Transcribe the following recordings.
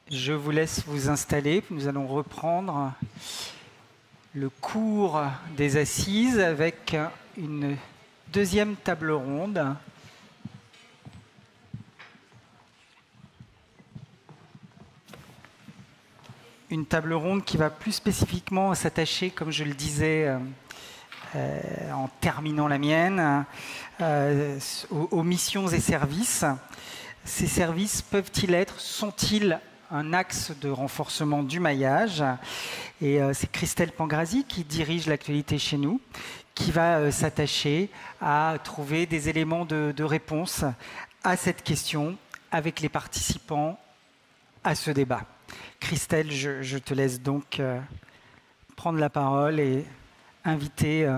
Je vous laisse vous installer. Nous allons reprendre le cours des assises avec une deuxième table ronde. Une table ronde qui va plus spécifiquement s'attacher, comme je le disais en terminant la mienne, aux missions et services. Ces services peuvent-ils être, sont-ils un axe de renforcement du maillage? Et c'est Christelle Pangrazi qui dirige l'actualité chez nous, qui va s'attacher à trouver des éléments de réponse à cette question avec les participants à ce débat. Christelle, je te laisse donc prendre la parole et inviter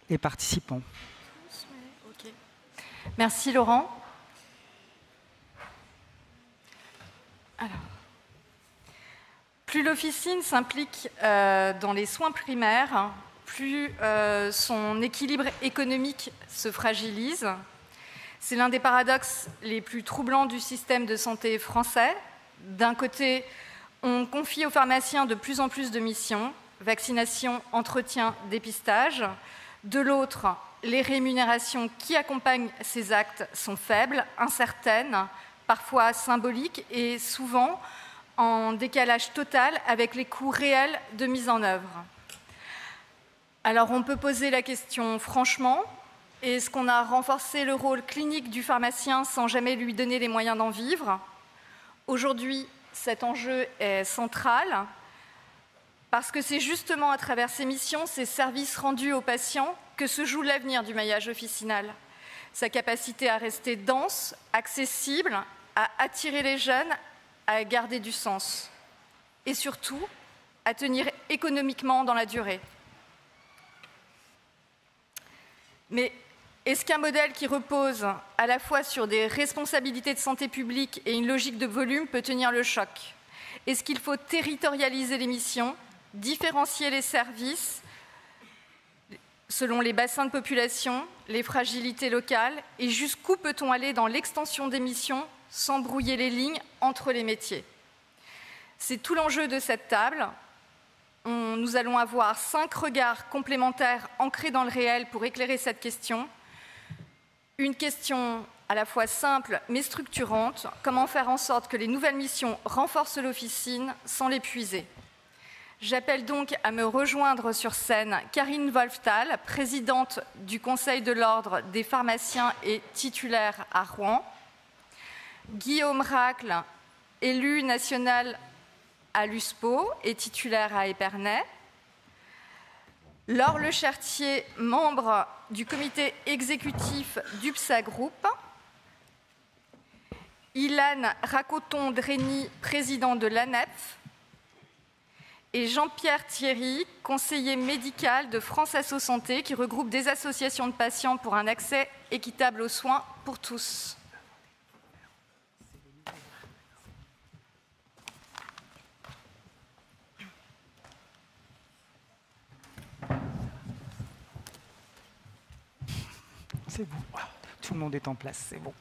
les participants. Okay. Merci Laurent. Alors, plus l'officine s'implique dans les soins primaires, plus son équilibre économique se fragilise. C'est l'un des paradoxes les plus troublants du système de santé français. D'un côté, on confie aux pharmaciens de plus en plus de missions, vaccination, entretien, dépistage. De l'autre, les rémunérations qui accompagnent ces actes sont faibles, incertaines, parfois symboliques et souvent en décalage total avec les coûts réels de mise en œuvre. Alors on peut poser la question franchement, est-ce qu'on a renforcé le rôle clinique du pharmacien sans jamais lui donner les moyens d'en vivre? Aujourd'hui, cet enjeu est central parce que c'est justement à travers ces missions, ces services rendus aux patients que se joue l'avenir du maillage officinal. Sa capacité à rester dense, accessible, à attirer les jeunes, à garder du sens et surtout à tenir économiquement dans la durée. Mais est-ce qu'un modèle qui repose à la fois sur des responsabilités de santé publique et une logique de volume peut tenir le choc? Est-ce qu'il faut territorialiser les missions, différencier les services selon les bassins de population, les fragilités locales, et jusqu'où peut-on aller dans l'extension des missions sans brouiller les lignes entre les métiers? C'est tout l'enjeu de cette table. Nous allons avoir 5 regards complémentaires ancrés dans le réel pour éclairer cette question. Une question à la fois simple mais structurante, comment faire en sorte que les nouvelles missions renforcent l'officine sans l'épuiser? J'appelle donc à me rejoindre sur scène Karine Wolftal, présidente du Conseil de l'Ordre des pharmaciens et titulaire à Rouen, Guillaume Racle, élu national à l'USPO et titulaire à Épernay, Laure Lechertier, membre du comité exécutif d'UPSA Group, Ilan Racoton-Dreny, président de l'ANEP, et Jean-Pierre Thierry, conseiller médical de France Asso Santé, qui regroupe des associations de patients pour un accès équitable aux soins pour tous. C'est bon. Tout le monde est en place, c'est bon.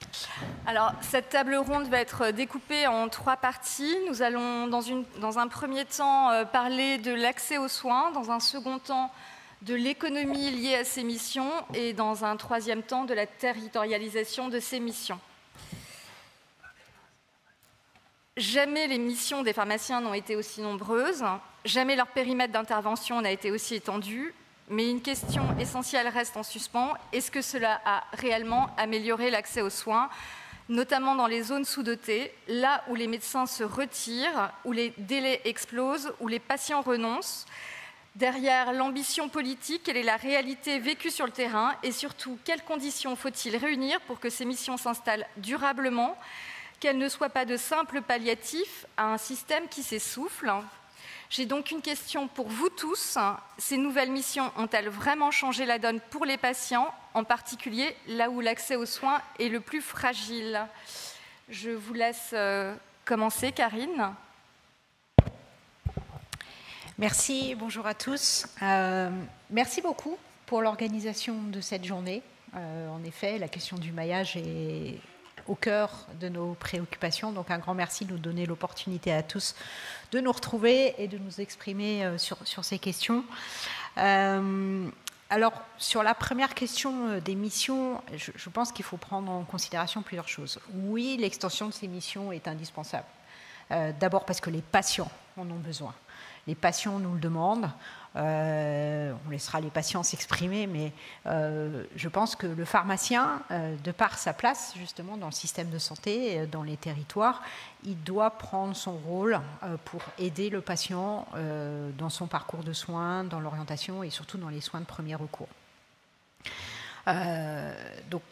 Alors, cette table ronde va être découpée en 3 parties. Nous allons, dans un premier temps, parler de l'accès aux soins, dans un second temps, de l'économie liée à ces missions, et dans un troisième temps, de la territorialisation de ces missions. Jamais les missions des pharmaciens n'ont été aussi nombreuses, jamais leur périmètre d'intervention n'a été aussi étendu. Mais une question essentielle reste en suspens. Est-ce que cela a réellement amélioré l'accès aux soins, notamment dans les zones sous-dotées, là où les médecins se retirent, où les délais explosent, où les patients renoncent? Derrière l'ambition politique, quelle est la réalité vécue sur le terrain? Et surtout, quelles conditions faut-il réunir pour que ces missions s'installent durablement, qu'elles ne soient pas de simples palliatifs à un système qui s'essouffle? J'ai donc une question pour vous tous. Ces nouvelles missions ont-elles vraiment changé la donne pour les patients, en particulier là où l'accès aux soins est le plus fragile? Je vous laisse commencer, Karine. Merci, bonjour à tous. Merci beaucoup pour l'organisation de cette journée. En effet, la question du maillage est au cœur de nos préoccupations. Donc un grand merci de nous donner l'opportunité à tous de nous retrouver et de nous exprimer sur ces questions. Alors, sur la première question des missions, je pense qu'il faut prendre en considération plusieurs choses. Oui, l'extension de ces missions est indispensable. D'abord parce que les patients en ont besoin. Les patients nous le demandent. On laissera les patients s'exprimer, mais je pense que le pharmacien, de par sa place justement dans le système de santé, dans les territoires, il doit prendre son rôle pour aider le patient dans son parcours de soins, dans l'orientation et surtout dans les soins de premier recours. Donc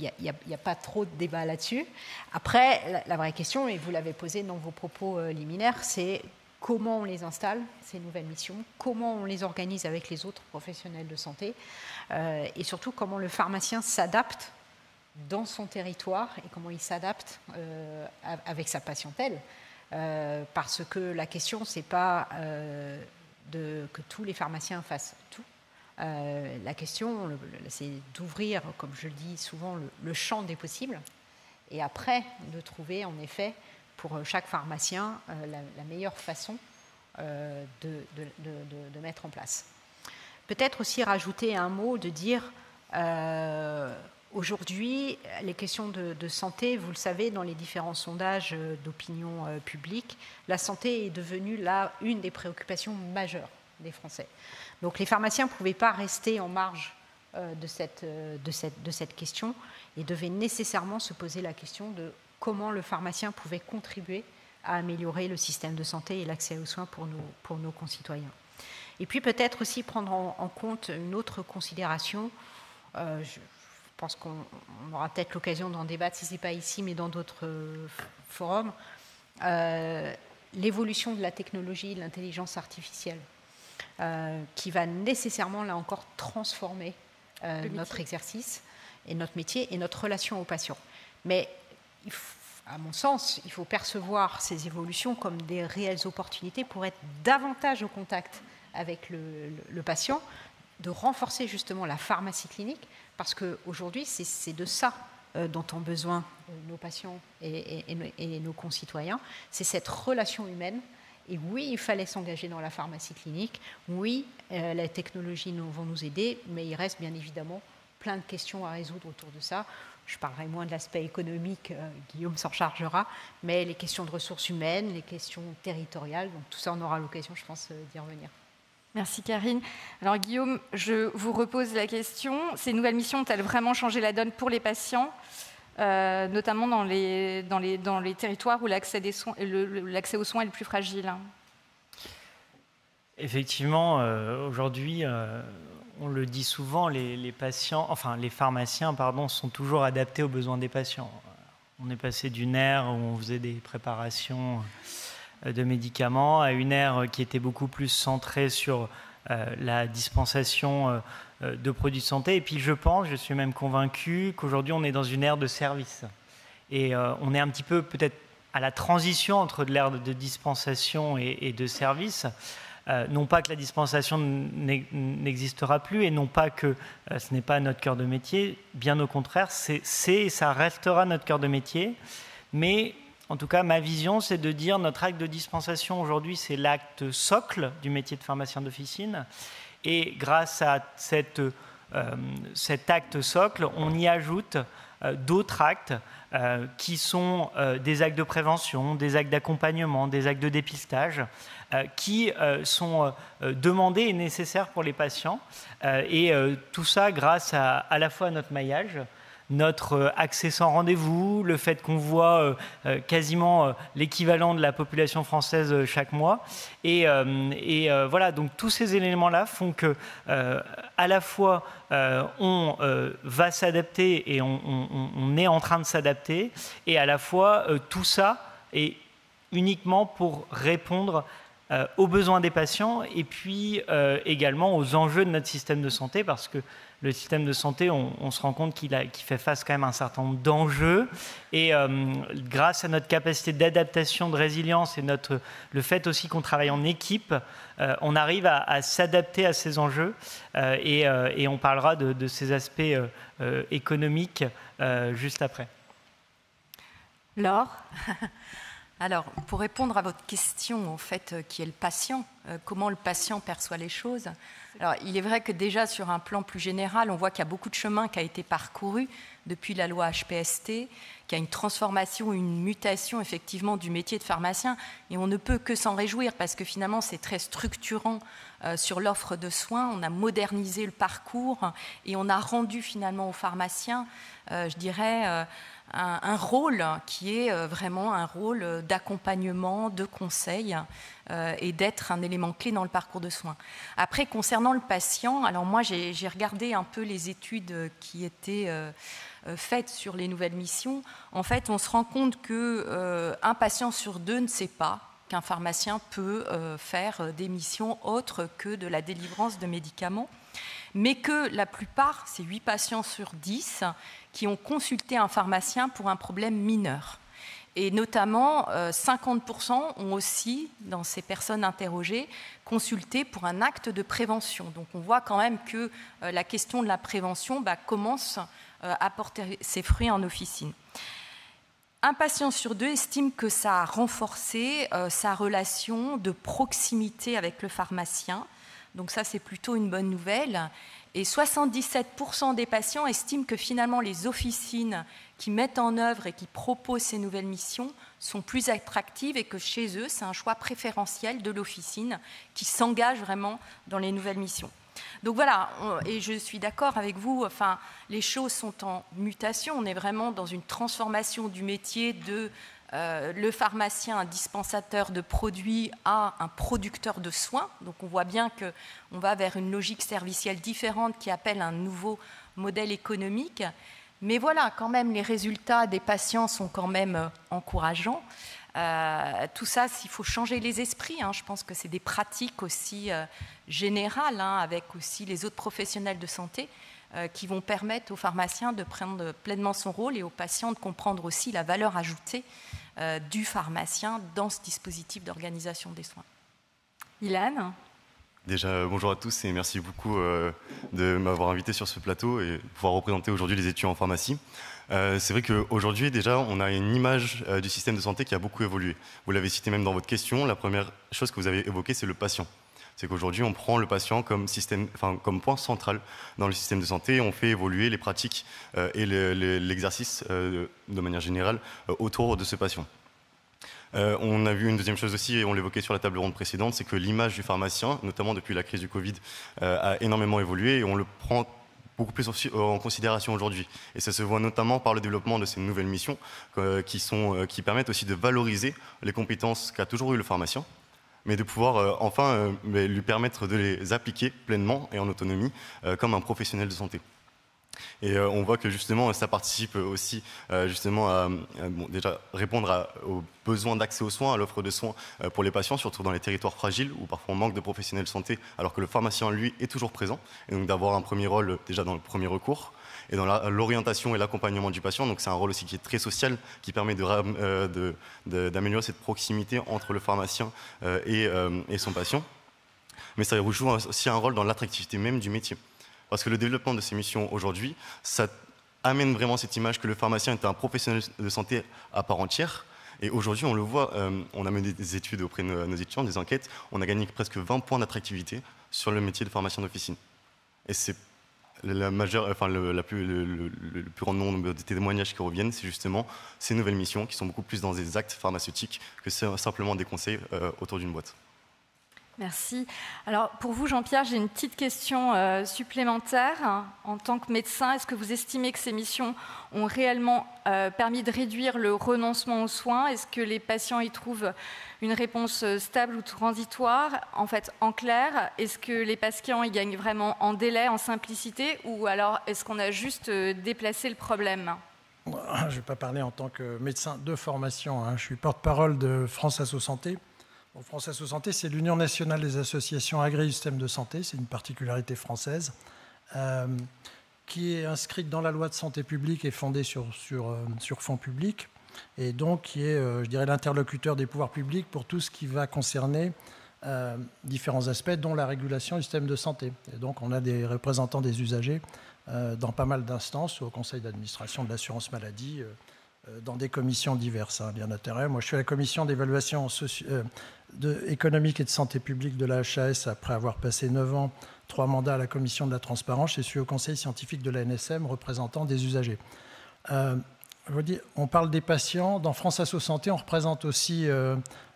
il n'y a pas trop de débat là-dessus. Après, la vraie question, et vous l'avez posée dans vos propos liminaires, c'est comment on les installe, ces nouvelles missions, comment on les organise avec les autres professionnels de santé, et surtout comment le pharmacien s'adapte dans son territoire et comment il s'adapte avec sa patientèle. Parce que la question, ce n'est pas que tous les pharmaciens fassent tout. La question, c'est d'ouvrir, comme je le dis souvent, le champ des possibles, et après de trouver en effet pour chaque pharmacien la meilleure façon de mettre en place. Peut-être aussi rajouter un mot, de dire aujourd'hui, les questions de santé, vous le savez, dans les différents sondages d'opinion publique, la santé est devenue là une des préoccupations majeures des Français. Donc les pharmaciens ne pouvaient pas rester en marge de cette question et devaient nécessairement se poser la question de comment le pharmacien pouvait contribuer à améliorer le système de santé et l'accès aux soins pour nos concitoyens. Et puis peut-être aussi prendre en compte une autre considération, je pense qu'on aura peut-être l'occasion d'en débattre, si ce n'est pas ici, mais dans d'autres forums, l'évolution de la technologie, de l'intelligence artificielle, qui va nécessairement, là encore, transformer notre exercice et notre métier et notre relation aux patients. Mais à mon sens, il faut percevoir ces évolutions comme des réelles opportunités pour être davantage au contact avec le patient, de renforcer justement la pharmacie clinique, parce qu'aujourd'hui, c'est de ça dont ont besoin nos patients et nos concitoyens, c'est cette relation humaine. Et oui, il fallait s'engager dans la pharmacie clinique, oui, les technologies vont nous aider, mais il reste bien évidemment plein de questions à résoudre autour de ça. Je parlerai moins de l'aspect économique, Guillaume s'en chargera, mais les questions de ressources humaines, les questions territoriales, donc tout ça, on aura l'occasion, je pense, d'y revenir. Merci Karine. Alors Guillaume, je vous repose la question. Ces nouvelles missions ont-elles vraiment changé la donne pour les patients, notamment dans les territoires où l'accès aux soins est le plus fragile? Effectivement, aujourd'hui, on le dit souvent, les pharmaciens, sont toujours adaptés aux besoins des patients. On est passé d'une ère où on faisait des préparations de médicaments à une ère qui était beaucoup plus centrée sur la dispensation de produits de santé. Et puis je suis même convaincu qu'aujourd'hui on est dans une ère de service. Et on est un petit peu peut-être à la transition entre l'ère de dispensation et de service. Non pas que la dispensation n'existera plus et non pas que ce n'est pas notre cœur de métier, bien au contraire, ça restera notre cœur de métier, mais en tout cas ma vision c'est de dire notre acte de dispensation aujourd'hui c'est l'acte socle du métier de pharmacien d'officine et grâce à cet acte socle on y ajoute d'autres actes qui sont des actes de prévention, des actes d'accompagnement, des actes de dépistage qui sont demandés et nécessaires pour les patients. Et tout ça grâce à la fois à notre maillage, notre accès sans rendez-vous, le fait qu'on voit quasiment l'équivalent de la population française chaque mois. Et voilà, donc tous ces éléments-là font que à la fois on va s'adapter et on est en train de s'adapter, et à la fois tout ça est uniquement pour répondre aux besoins des patients et puis également aux enjeux de notre système de santé, parce que le système de santé, on se rend compte qu'il fait face quand même à un certain nombre d'enjeux. Et grâce à notre capacité d'adaptation, de résilience et le fait aussi qu'on travaille en équipe, on arrive à s'adapter à ces enjeux. Et on parlera de ces aspects économiques juste après. Laure? Alors, pour répondre à votre question, en fait, qui est le patient, comment le patient perçoit les choses. Alors, il est vrai que déjà, sur un plan plus général, on voit qu'il y a beaucoup de chemin qui a été parcouru depuis la loi HPST, qu'il y a une transformation, une mutation, effectivement, du métier de pharmacien. Et on ne peut que s'en réjouir, parce que finalement, c'est très structurant sur l'offre de soins. On a modernisé le parcours et on a rendu, finalement, aux pharmaciens, je dirais... un rôle qui est vraiment un rôle d'accompagnement, de conseil et d'être un élément clé dans le parcours de soins. Après, concernant le patient, alors moi j'ai regardé un peu les études qui étaient faites sur les nouvelles missions. En fait, on se rend compte qu'un patient sur deux ne sait pas qu'un pharmacien peut faire des missions autres que de la délivrance de médicaments, mais que la plupart, c'est 8 patients sur 10, qui ont consulté un pharmacien pour un problème mineur. Et notamment, 50% ont aussi, dans ces personnes interrogées, consulté pour un acte de prévention. Donc on voit quand même que la question de la prévention commence à porter ses fruits en officine. Un patient sur 2 estime que ça a renforcé sa relation de proximité avec le pharmacien. Donc ça, c'est plutôt une bonne nouvelle. Et 77% des patients estiment que finalement les officines qui mettent en œuvre et qui proposent ces nouvelles missions sont plus attractives et que chez eux, c'est un choix préférentiel de l'officine qui s'engage vraiment dans les nouvelles missions. Donc voilà, et je suis d'accord avec vous, enfin, les choses sont en mutation, on est vraiment dans une transformation du métier de le pharmacien, un dispensateur de produits, à un producteur de soins. Donc on voit bien qu'on va vers une logique servicielle différente qui appelle un nouveau modèle économique. Mais voilà, quand même, les résultats des patients sont quand même encourageants. Tout ça, il faut changer les esprits. Je pense que c'est des pratiques aussi générales, avec aussi les autres professionnels de santé, qui vont permettre aux pharmaciens de prendre pleinement son rôle et aux patients de comprendre aussi la valeur ajoutée du pharmacien dans ce dispositif d'organisation des soins. Ilan? Déjà, bonjour à tous et merci beaucoup de m'avoir invité sur ce plateau et de pouvoir représenter aujourd'hui les étudiants en pharmacie. C'est vrai qu'aujourd'hui, déjà, on a une image du système de santé qui a beaucoup évolué. Vous l'avez cité même dans votre question, la première chose que vous avez évoquée, c'est le patient. C'est qu'aujourd'hui, on prend le patient comme point central dans le système de santé et on fait évoluer les pratiques et l'exercice de manière générale autour de ce patient. On a vu une deuxième chose aussi, et on l'évoquait sur la table ronde précédente, c'est que l'image du pharmacien, notamment depuis la crise du Covid, a énormément évolué et on le prend beaucoup plus en considération aujourd'hui. Et ça se voit notamment par le développement de ces nouvelles missions qui permettent aussi de valoriser les compétences qu'a toujours eu le pharmacien, mais de pouvoir enfin lui permettre de les appliquer pleinement et en autonomie comme un professionnel de santé. Et on voit que justement ça participe aussi justement à déjà répondre aux besoins d'accès aux soins, à l'offre de soins pour les patients, surtout dans les territoires fragiles où parfois on manque de professionnels de santé alors que le pharmacien lui est toujours présent, et donc d'avoir un premier rôle déjà dans le premier recours et dans l'orientation et l'accompagnement du patient. Donc c'est un rôle aussi qui est très social, qui permet d'améliorer cette proximité entre le pharmacien et son patient. Mais ça joue aussi un rôle dans l'attractivité même du métier. Parce que le développement de ces missions aujourd'hui, ça amène vraiment cette image que le pharmacien est un professionnel de santé à part entière. Et aujourd'hui, on le voit, on a mené des études auprès de nos étudiants, des enquêtes, on a gagné presque 20 points d'attractivité sur le métier de pharmacien d'officine. Et c'est le plus grand nombre de témoignages qui reviennent, c'est justement ces nouvelles missions qui sont beaucoup plus dans des actes pharmaceutiques que simplement des conseils autour d'une boîte. Merci. Alors, pour vous, Jean-Pierre, j'ai une petite question supplémentaire. En tant que médecin, est-ce que vous estimez que ces missions ont réellement permis de réduire le renoncement aux soins? Est-ce que les patients y trouvent une réponse stable ou transitoire? En fait, en clair, est-ce que les patients y gagnent vraiment en délai, en simplicité, ou alors est-ce qu'on a juste déplacé le problème? Je ne vais pas parler en tant que médecin de formation. Je suis porte-parole de France Asso Santé. Bon, France Asso Santé, c'est l'Union nationale des associations agréées du système de santé, c'est une particularité française, qui est inscrite dans la loi de santé publique et fondée sur fonds publics, et donc qui est, je dirais, l'interlocuteur des pouvoirs publics pour tout ce qui va concerner différents aspects, dont la régulation du système de santé. Et donc on a des représentants des usagers dans pas mal d'instances, au conseil d'administration de l'assurance maladie, dans des commissions diverses, hein, bien d'intérêt. Moi, je suis à la commission d'évaluation économique et de santé publique de la HAS après avoir passé 9 ans, 3 mandats à la commission de la transparence. Je suis au conseil scientifique de la NSM, représentant des usagers. Je vous dis, on parle des patients. Dans France Asso Santé, on représente aussi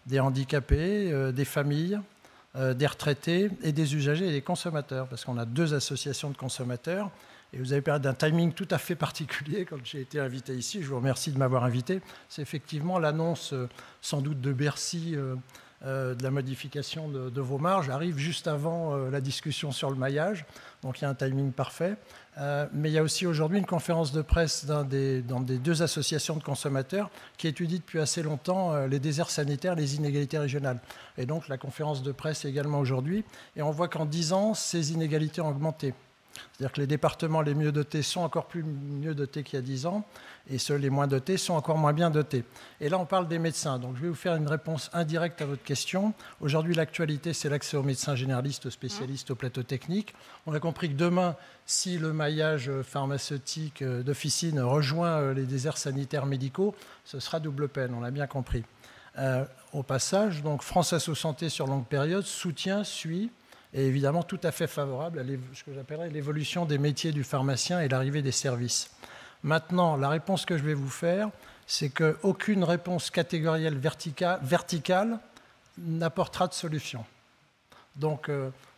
des handicapés, des familles, des retraités et des usagers et des consommateurs, parce qu'on a 2 associations de consommateurs. Et vous avez parlé d'un timing tout à fait particulier quand j'ai été invité ici. Je vous remercie de m'avoir invité. C'est effectivement l'annonce, sans doute de Bercy, de la modification de vos marges arrive juste avant la discussion sur le maillage. Donc il y a un timing parfait. Mais il y a aussi aujourd'hui une conférence de presse dans des 2 associations de consommateurs qui étudient depuis assez longtemps les déserts sanitaires, les inégalités régionales. Et donc la conférence de presse est également aujourd'hui. Et on voit qu'en 10 ans, ces inégalités ont augmenté. C'est-à-dire que les départements les mieux dotés sont encore plus mieux dotés qu'il y a 10 ans, et ceux les moins dotés sont encore moins bien dotés. Et là, on parle des médecins. Donc, je vais vous faire une réponse indirecte à votre question. Aujourd'hui, l'actualité, c'est l'accès aux médecins généralistes, aux spécialistes, au plateau technique. On a compris que demain, si le maillage pharmaceutique d'officine rejoint les déserts sanitaires médicaux, ce sera double peine, on l'a bien compris. Au passage, donc, France Asso Santé sur longue période soutient, suit, et évidemment tout à fait favorable à ce que j'appellerais l'évolution des métiers du pharmacien et l'arrivée des services. Maintenant, la réponse que je vais vous faire, c'est qu'aucune réponse catégorielle verticale n'apportera de solution. Donc,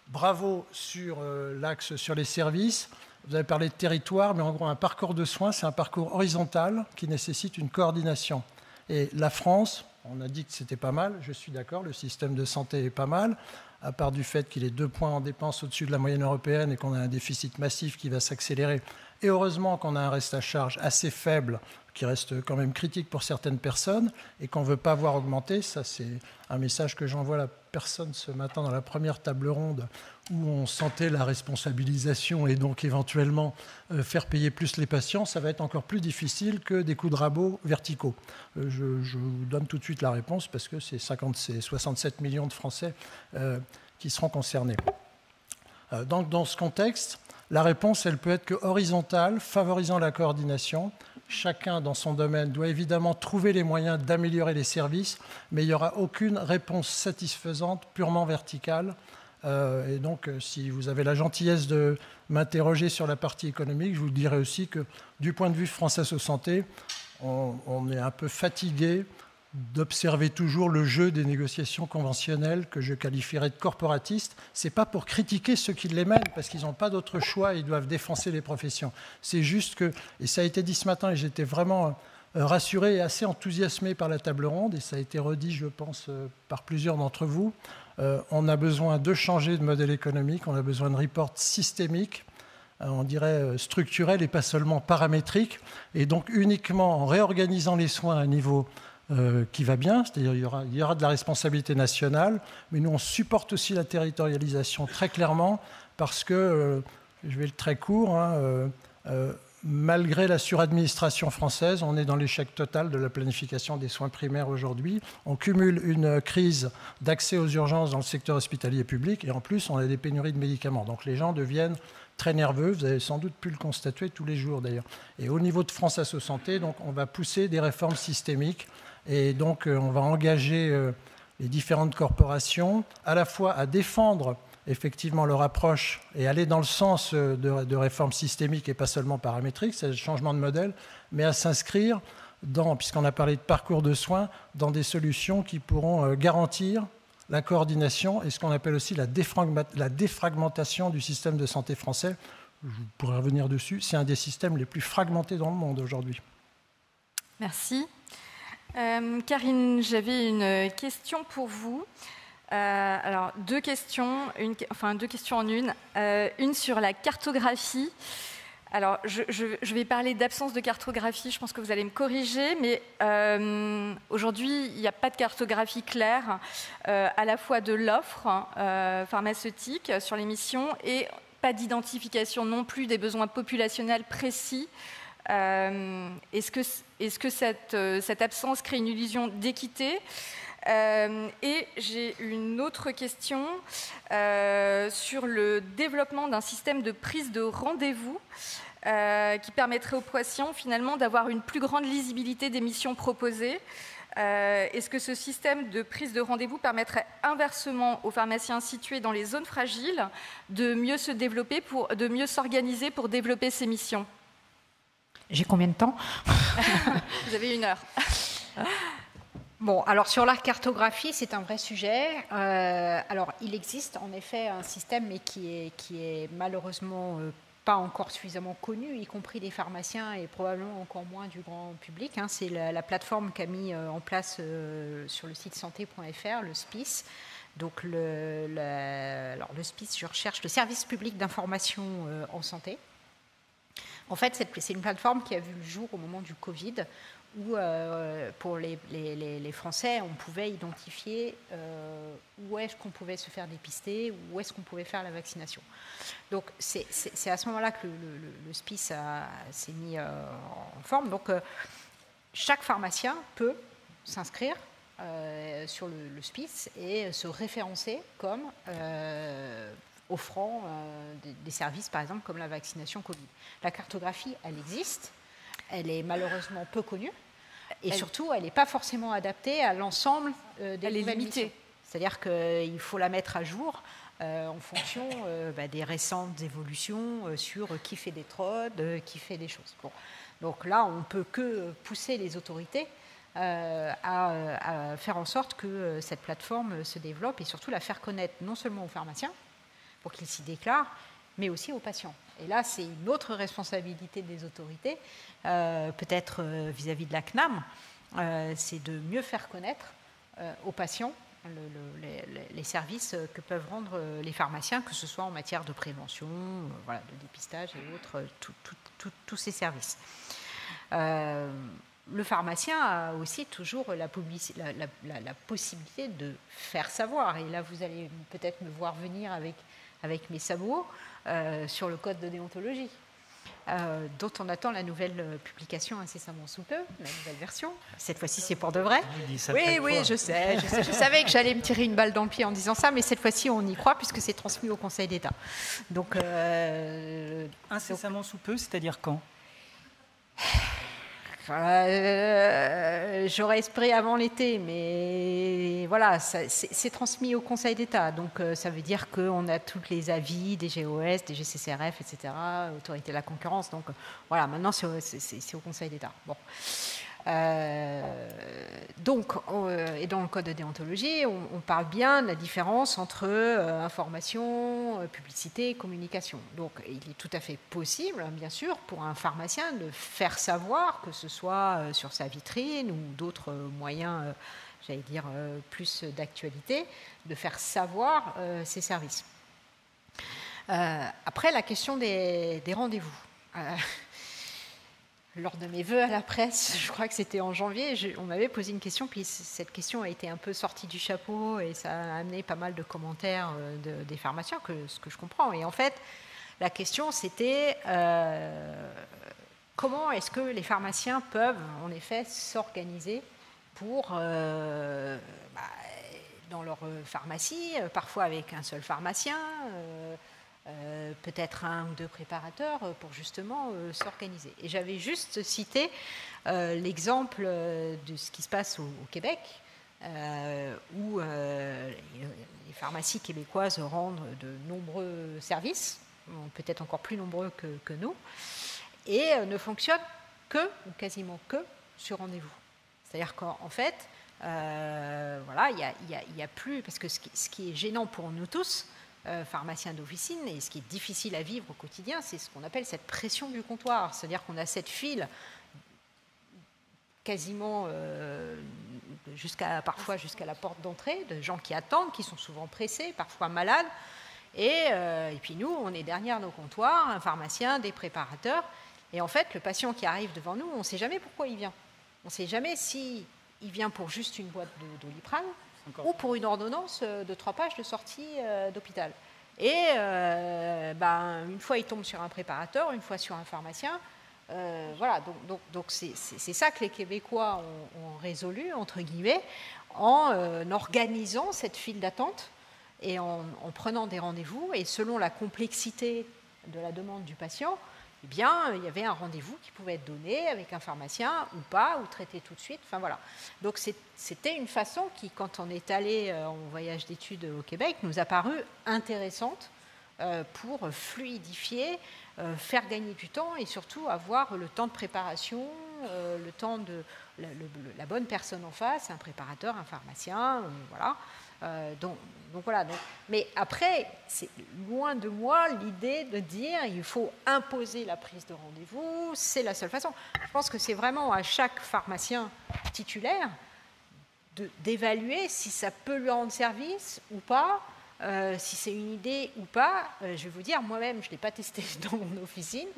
bravo sur l'axe sur les services. Vous avez parlé de territoire, mais en gros, un parcours de soins, c'est un parcours horizontal qui nécessite une coordination. Et la France, on a dit que c'était pas mal, je suis d'accord, le système de santé est pas mal, à part du fait qu'il est 2 points en dépenses au-dessus de la moyenne européenne et qu'on a un déficit massif qui va s'accélérer. Et heureusement qu'on a un reste à charge assez faible, qui reste quand même critique pour certaines personnes, et qu'on ne veut pas voir augmenter. Ça, c'est un message que j'envoie à la personne ce matin dans la première table ronde, où on sentait la responsabilisation et donc éventuellement faire payer plus les patients. Ça va être encore plus difficile que des coups de rabot verticaux. Je vous donne tout de suite la réponse, parce que c'est 67 millions de Français qui seront concernés. Donc, dans ce contexte, la réponse, elle peut être que horizontale, favorisant la coordination. Chacun dans son domaine doit évidemment trouver les moyens d'améliorer les services, mais il n'y aura aucune réponse satisfaisante purement verticale. Et donc, si vous avez la gentillesse de m'interroger sur la partie économique, je vous dirai aussi que du point de vue France Asso Santé, on est un peu fatigué d'observer toujours le jeu des négociations conventionnelles que je qualifierais de corporatistes. Ce n'est pas pour critiquer ceux qui les mènent, parce qu'ils n'ont pas d'autre choix, ils doivent défoncer les professions. C'est juste que, et ça a été dit ce matin, et j'étais vraiment rassuré et assez enthousiasmé par la table ronde, et ça a été redit, je pense, par plusieurs d'entre vous, on a besoin de changer de modèle économique, on a besoin de reports systémiques, on dirait structurels et pas seulement paramétriques, et donc uniquement en réorganisant les soins à un niveau qui va bien, c'est-à-dire il y aura de la responsabilité nationale, mais nous on supporte aussi la territorialisation très clairement, parce que, je vais le très court, malgré la suradministration française, on est dans l'échec total de la planification des soins primaires aujourd'hui. On cumule une crise d'accès aux urgences dans le secteur hospitalier public, et en plus on a des pénuries de médicaments. Donc les gens deviennent très nerveux, vous avez sans doute pu le constater tous les jours d'ailleurs. Et au niveau de France Asso Santé, donc, on va pousser des réformes systémiques, et donc on va engager les différentes corporations à la fois à défendre effectivement leur approche et aller dans le sens de réformes systémiques et pas seulement paramétriques, c'est le changement de modèle, mais à s'inscrire dans, puisqu'on a parlé de parcours de soins, dans des solutions qui pourront garantir la coordination et ce qu'on appelle aussi la défragmentation du système de santé français. Je pourrais revenir dessus, c'est un des systèmes les plus fragmentés dans le monde aujourd'hui. Merci. Karine, j'avais une question pour vous. Alors, deux questions en une. Une sur la cartographie. Alors, je vais parler d'absence de cartographie, je pense que vous allez me corriger, mais aujourd'hui, il n'y a pas de cartographie claire, à la fois de l'offre pharmaceutique sur les missions et pas d'identification non plus des besoins populationnels précis. Est-ce que cette absence crée une illusion d'équité ? Et j'ai une autre question sur le développement d'un système de prise de rendez-vous. qui permettrait aux patients finalement d'avoir une plus grande lisibilité des missions proposées. Est-ce que ce système de prise de rendez-vous permettrait inversement aux pharmaciens situés dans les zones fragiles de mieux se développer, de mieux s'organiser pour développer ces missions? J'ai combien de temps? Vous avez 1 heure. Bon, alors sur la cartographie, c'est un vrai sujet. Alors, il existe en effet un système, mais qui est malheureusement pas encore suffisamment connu, y compris des pharmaciens et probablement encore moins du grand public. C'est la plateforme qu'a mis en place sur le site santé.fr, le SPIS. Donc, le SPIS, je recherche le service public d'information en santé. En fait, c'est une plateforme qui a vu le jour au moment du Covid, où pour les Français, on pouvait identifier où est-ce qu'on pouvait se faire dépister, où est-ce qu'on pouvait faire la vaccination. Donc c'est à ce moment-là que le SPIS s'est mis en forme. Donc chaque pharmacien peut s'inscrire sur le SPIS et se référencer comme offrant des services, par exemple, comme la vaccination Covid. La cartographie, elle existe, elle est malheureusement peu connue, et surtout, elle n'est pas forcément adaptée à l'ensemble des nouvelles missions. C'est-à-dire qu'il faut la mettre à jour en fonction des récentes évolutions sur qui fait des TROD, qui fait des choses. Bon. Donc là, on ne peut que pousser les autorités à faire en sorte que cette plateforme se développe et surtout la faire connaître non seulement aux pharmaciens, pour qu'ils s'y déclarent, mais aussi aux patients. Et là, c'est une autre responsabilité des autorités, peut-être vis-à-vis de la CNAM, c'est de mieux faire connaître aux patients les services que peuvent rendre les pharmaciens, que ce soit en matière de prévention, de dépistage et autres, tous ces services. Le pharmacien a aussi toujours la possibilité de faire savoir, et là vous allez peut-être me voir venir avec mes sabots, sur le code de déontologie, dont on attend la nouvelle publication incessamment sous peu, la nouvelle version. Cette fois-ci, c'est pour de vrai. Oui, je sais. Je savais que j'allais me tirer une balle dans le pied en disant ça, mais cette fois-ci, on y croit puisque c'est transmis au Conseil d'État. Donc, incessamment sous peu, c'est-à-dire quand? J'aurais espéré avant l'été, mais voilà, c'est transmis au Conseil d'État. Donc, ça veut dire qu'on a tous les avis des GOS, des GCCRF, etc., Autorité de la concurrence. Donc, voilà, maintenant, c'est au Conseil d'État. Bon. Donc, et dans le code de déontologie, on parle bien de la différence entre information, publicité et communication. Donc, il est tout à fait possible, bien sûr, pour un pharmacien de faire savoir, que ce soit sur sa vitrine ou d'autres moyens, j'allais dire, plus d'actualité, de faire savoir ses services. Après, la question des rendez-vous. Lors de mes vœux à la presse, je crois que c'était en janvier, on m'avait posé une question, puis cette question a été un peu sortie du chapeau et ça a amené pas mal de commentaires des pharmaciens, ce que je comprends. Et en fait, la question c'était comment est-ce que les pharmaciens peuvent en effet s'organiser pour, dans leur pharmacie, parfois avec un seul pharmacien, peut-être 1 ou 2 préparateurs pour justement s'organiser. Et j'avais juste cité l'exemple de ce qui se passe au Québec, où les pharmacies québécoises rendent de nombreux services, peut-être encore plus nombreux que nous, et ne fonctionnent que, ou quasiment que, sur rendez-vous. C'est-à-dire qu'en fait, voilà, il y a plus, parce que ce qui est gênant pour nous tous, pharmaciens d'officine, et ce qui est difficile à vivre au quotidien, c'est ce qu'on appelle cette pression du comptoir. C'est-à-dire qu'on a cette file quasiment parfois jusqu'à la porte d'entrée, de gens qui attendent, qui sont souvent pressés, parfois malades. Et puis nous, on est derrière nos comptoirs, un pharmacien, des préparateurs. Et en fait, le patient qui arrive devant nous, on ne sait jamais pourquoi il vient. On ne sait jamais s'il vient pour juste une boîte de Doliprane ou pour une ordonnance de 3 pages de sortie d'hôpital. Et une fois, il tombe sur un préparateur, une fois sur un pharmacien. Voilà, donc c'est ça que les Québécois ont résolu, entre guillemets, en organisant cette file d'attente et en prenant des rendez-vous. Et selon la complexité de la demande du patient, eh bien, il y avait un rendez-vous qui pouvait être donné avec un pharmacien ou pas, ou traité tout de suite. Enfin, voilà. Donc, c'était une façon qui, quand on est allé en voyage d'études au Québec, nous a paru intéressante pour fluidifier, faire gagner du temps et surtout avoir le temps de préparation, le temps de la bonne personne en face, un préparateur, un pharmacien, voilà. Donc voilà. Mais après, c'est loin de moi l'idée de dire il faut imposer la prise de rendez-vous, c'est la seule façon. Je pense que c'est vraiment à chaque pharmacien titulaire d'évaluer si ça peut lui rendre service ou pas, si c'est une idée ou pas. Je vais vous dire, moi-même, je ne l'ai pas testé dans mon officine,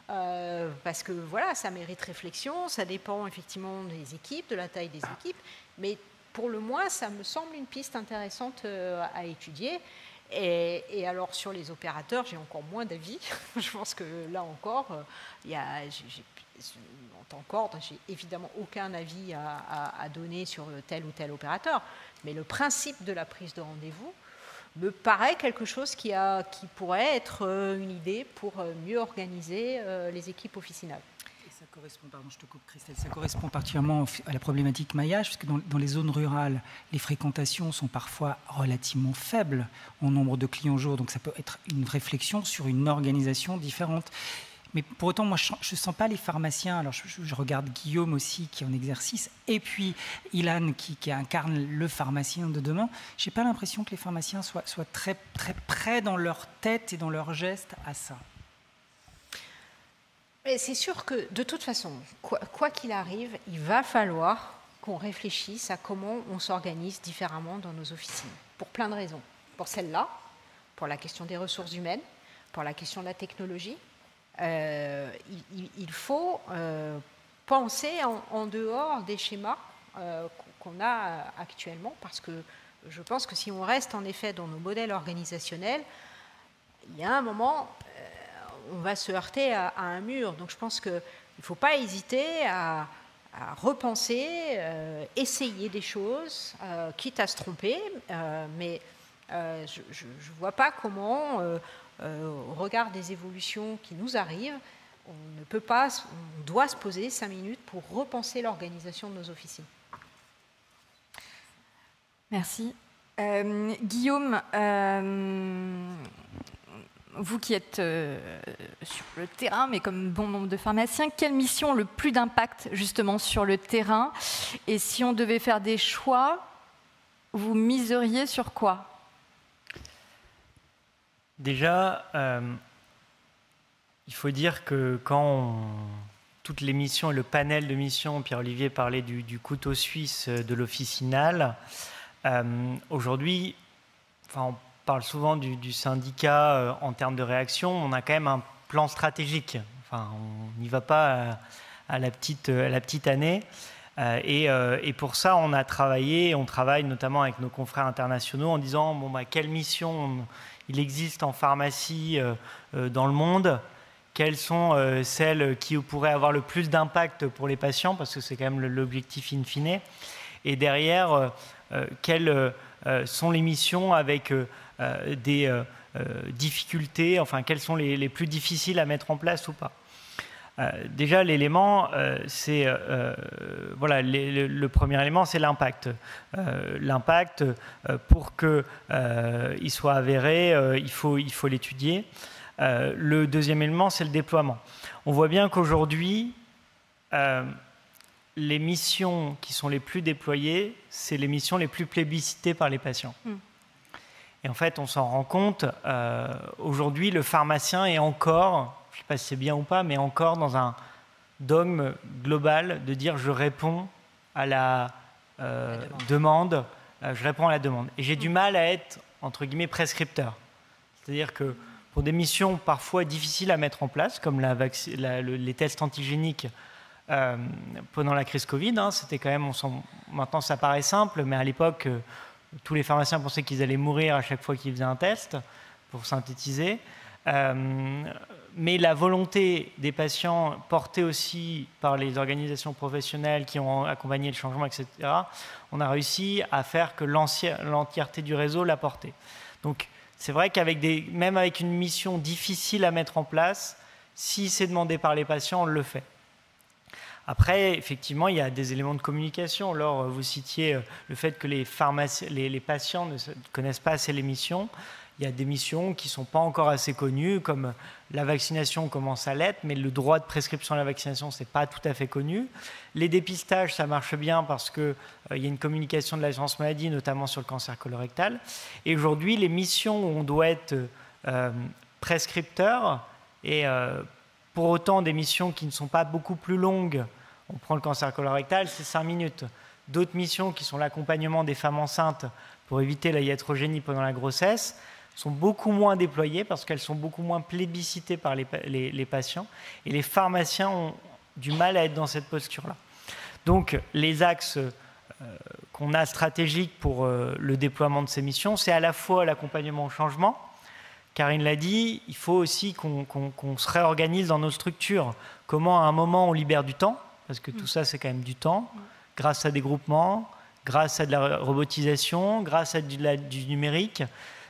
parce que voilà, ça mérite réflexion, ça dépend effectivement des équipes, de la taille des équipes, mais pour le moins, ça me semble une piste intéressante à étudier. Et alors, sur les opérateurs, j'ai encore moins d'avis. Je pense que là encore, en tant qu'ordre, j'ai évidemment aucun avis à donner sur tel ou tel opérateur. Mais le principe de la prise de rendez-vous me paraît quelque chose qui pourrait être une idée pour mieux organiser les équipes officinales. Ça correspond, pardon, je te coupe Christelle, ça correspond particulièrement à la problématique maillage, parce que dans les zones rurales, les fréquentations sont parfois relativement faibles en nombre de clients jour, donc ça peut être une réflexion sur une organisation différente. Mais pour autant, moi, je ne sens pas les pharmaciens. Alors, je regarde Guillaume aussi, qui est en exercice, et puis Ilan, qui incarne le pharmacien de demain. Je n'ai pas l'impression que les pharmaciens soient très, très près dans leur tête et dans leurs gestes à ça. Mais c'est sûr que, de toute façon, quoi qu'il arrive, il va falloir qu'on réfléchisse à comment on s'organise différemment dans nos officines, pour plein de raisons. Pour celle-là, pour la question des ressources humaines, pour la question de la technologie. Il faut penser en dehors des schémas qu'on a actuellement, parce que je pense que si on reste en effet dans nos modèles organisationnels, il y a un moment, on va se heurter à un mur. Donc je pense qu'il ne faut pas hésiter à repenser, essayer des choses, quitte à se tromper, mais je ne vois pas comment... au regard des évolutions qui nous arrivent, on doit se poser 5 minutes pour repenser l'organisation de nos officines. Merci. Guillaume, vous qui êtes sur le terrain, mais comme bon nombre de pharmaciens, quelle mission a le plus d'impact justement sur le terrain? Et si on devait faire des choix, vous miseriez sur quoi? Déjà, il faut dire que toutes les missions et le panel de missions, Pierre-Olivier parlait du couteau suisse de l'officinal, aujourd'hui, on parle souvent du syndicat en termes de réaction, on a quand même un plan stratégique. Enfin, on n'y va pas à la petite année. Et pour ça, on travaille notamment avec nos confrères internationaux en disant quelle mission il existe en pharmacie dans le monde, quelles sont celles qui pourraient avoir le plus d'impact pour les patients, parce que c'est quand même l'objectif in fine, et derrière, quelles sont les missions avec des difficultés, enfin quelles sont les plus difficiles à mettre en place ou pas. Déjà, l'élément, c'est le premier élément, c'est l'impact. L'impact, pour qu'il soit avéré, il faut l'étudier. Le deuxième élément, c'est le déploiement. On voit bien qu'aujourd'hui, les missions qui sont les plus déployées, c'est les missions les plus plébiscitées par les patients. Et en fait, on s'en rend compte, aujourd'hui, le pharmacien est encore... je ne sais pas si c'est bien ou pas, mais encore dans un dogme global de dire je réponds à la demande, je réponds à la demande. Et j'ai du mal à être, entre guillemets, prescripteur. C'est-à-dire que pour des missions parfois difficiles à mettre en place, comme les tests antigéniques pendant la crise Covid, c'était quand même, maintenant ça paraît simple, mais à l'époque, tous les pharmaciens pensaient qu'ils allaient mourir à chaque fois qu'ils faisaient un test, pour synthétiser. Mais la volonté des patients, portée aussi par les organisations professionnelles qui ont accompagné le changement, etc., on a réussi à faire que l'entièreté du réseau l'a porté. Donc, c'est vrai même avec une mission difficile à mettre en place, Si c'est demandé par les patients, on le fait. Après, effectivement, il y a des éléments de communication. Laure, vous citiez le fait que les patients ne connaissent pas assez les missions. Il y a des missions qui ne sont pas encore assez connues, comme la vaccination commence à l'être, mais le droit de prescription à la vaccination, ce n'est pas tout à fait connu. Les dépistages, ça marche bien parce qu'il y a une communication de l'assurance maladie, notamment sur le cancer colorectal. Et aujourd'hui, les missions où on doit être prescripteur, et pour autant des missions qui ne sont pas beaucoup plus longues, on prend le cancer colorectal, c'est 5 minutes. D'autres missions qui sont l'accompagnement des femmes enceintes pour éviter la iatrogénie pendant la grossesse, sont beaucoup moins déployées parce qu'elles sont beaucoup moins plébiscitées par les patients. Et les pharmaciens ont du mal à être dans cette posture-là. Donc, les axes qu'on a stratégiques pour le déploiement de ces missions, c'est à la fois l'accompagnement au changement. Karine l'a dit, il faut aussi qu'on se réorganise dans nos structures. Comment, à un moment, on libère du temps, parce que tout ça, c'est quand même du temps, grâce à des groupements, grâce à de la robotisation, grâce à du numérique.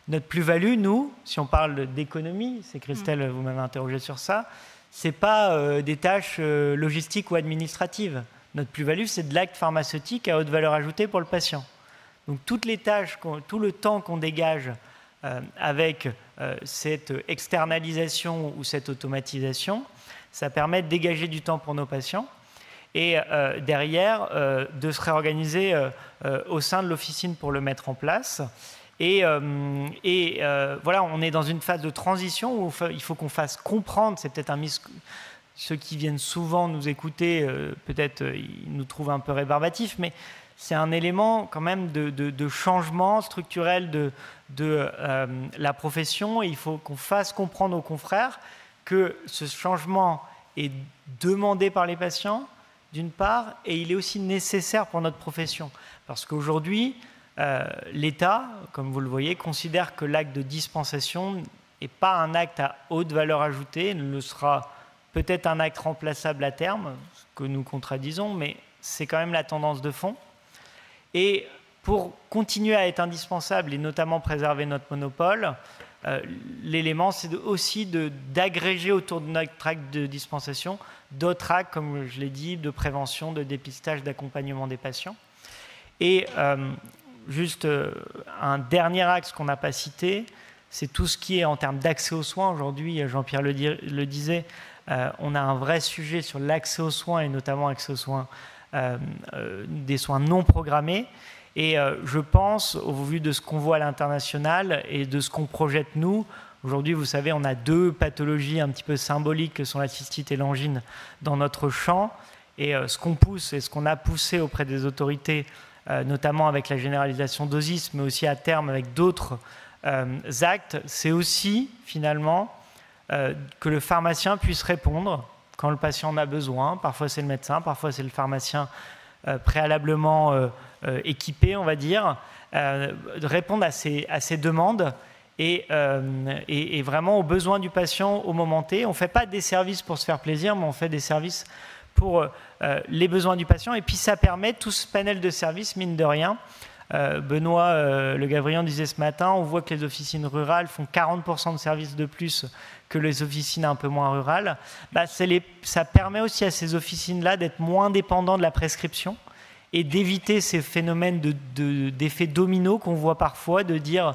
Notre plus-value, nous, si on parle d'économie, c'est Christelle, vous m'avez interrogé sur ça, ce n'est pas des tâches logistiques ou administratives. Notre plus-value, c'est de l'acte pharmaceutique à haute valeur ajoutée pour le patient. Donc toutes les tâches, tout le temps qu'on dégage avec cette externalisation ou cette automatisation, ça permet de dégager du temps pour nos patients et derrière de se réorganiser au sein de l'officine pour le mettre en place. Et voilà, on est dans une phase de transition où il faut qu'on fasse comprendre, c'est peut-être ceux qui viennent souvent nous écouter, peut-être ils nous trouvent un peu rébarbatifs, mais c'est un élément quand même de changement structurel de la profession. Et il faut qu'on fasse comprendre aux confrères que ce changement est demandé par les patients, d'une part, et il est aussi nécessaire pour notre profession. Parce qu'aujourd'hui, l'État, comme vous le voyez, considère que l'acte de dispensation n'est pas un acte à haute valeur ajoutée, il ne sera peut-être un acte remplaçable à terme, ce que nous contradisons, mais c'est quand même la tendance de fond. Et pour continuer à être indispensable et notamment préserver notre monopole, l'élément, c'est aussi d'agréger autour de notre acte de dispensation d'autres actes, comme je l'ai dit, de prévention, de dépistage, d'accompagnement des patients. Et juste un dernier axe qu'on n'a pas cité, c'est tout ce qui est en termes d'accès aux soins. Aujourd'hui, Jean-Pierre le disait, on a un vrai sujet sur l'accès aux soins et notamment accès aux soins, des soins non programmés. Et je pense, au vu de ce qu'on voit à l'international et de ce qu'on projette nous, aujourd'hui, vous savez, on a 2 pathologies un petit peu symboliques que sont la cystite et l'angine dans notre champ. Et ce qu'on pousse et ce qu'on a poussé auprès des autorités, notamment avec la généralisation d'OSIS, mais aussi à terme avec d'autres actes, c'est aussi finalement que le pharmacien puisse répondre quand le patient en a besoin. Parfois c'est le médecin, parfois c'est le pharmacien préalablement équipé, on va dire, de répondre à ces demandes et vraiment aux besoins du patient au moment T. On ne fait pas des services pour se faire plaisir, mais on fait des services pour les besoins du patient. Et puis ça permet tout ce panel de services, mine de rien. Benoît Le Gavrian disait ce matin, on voit que les officines rurales font 40% de services de plus que les officines un peu moins rurales. Ça permet aussi à ces officines-là d'être moins dépendants de la prescription et d'éviter ces phénomènes d'effets dominos qu'on voit parfois, de dire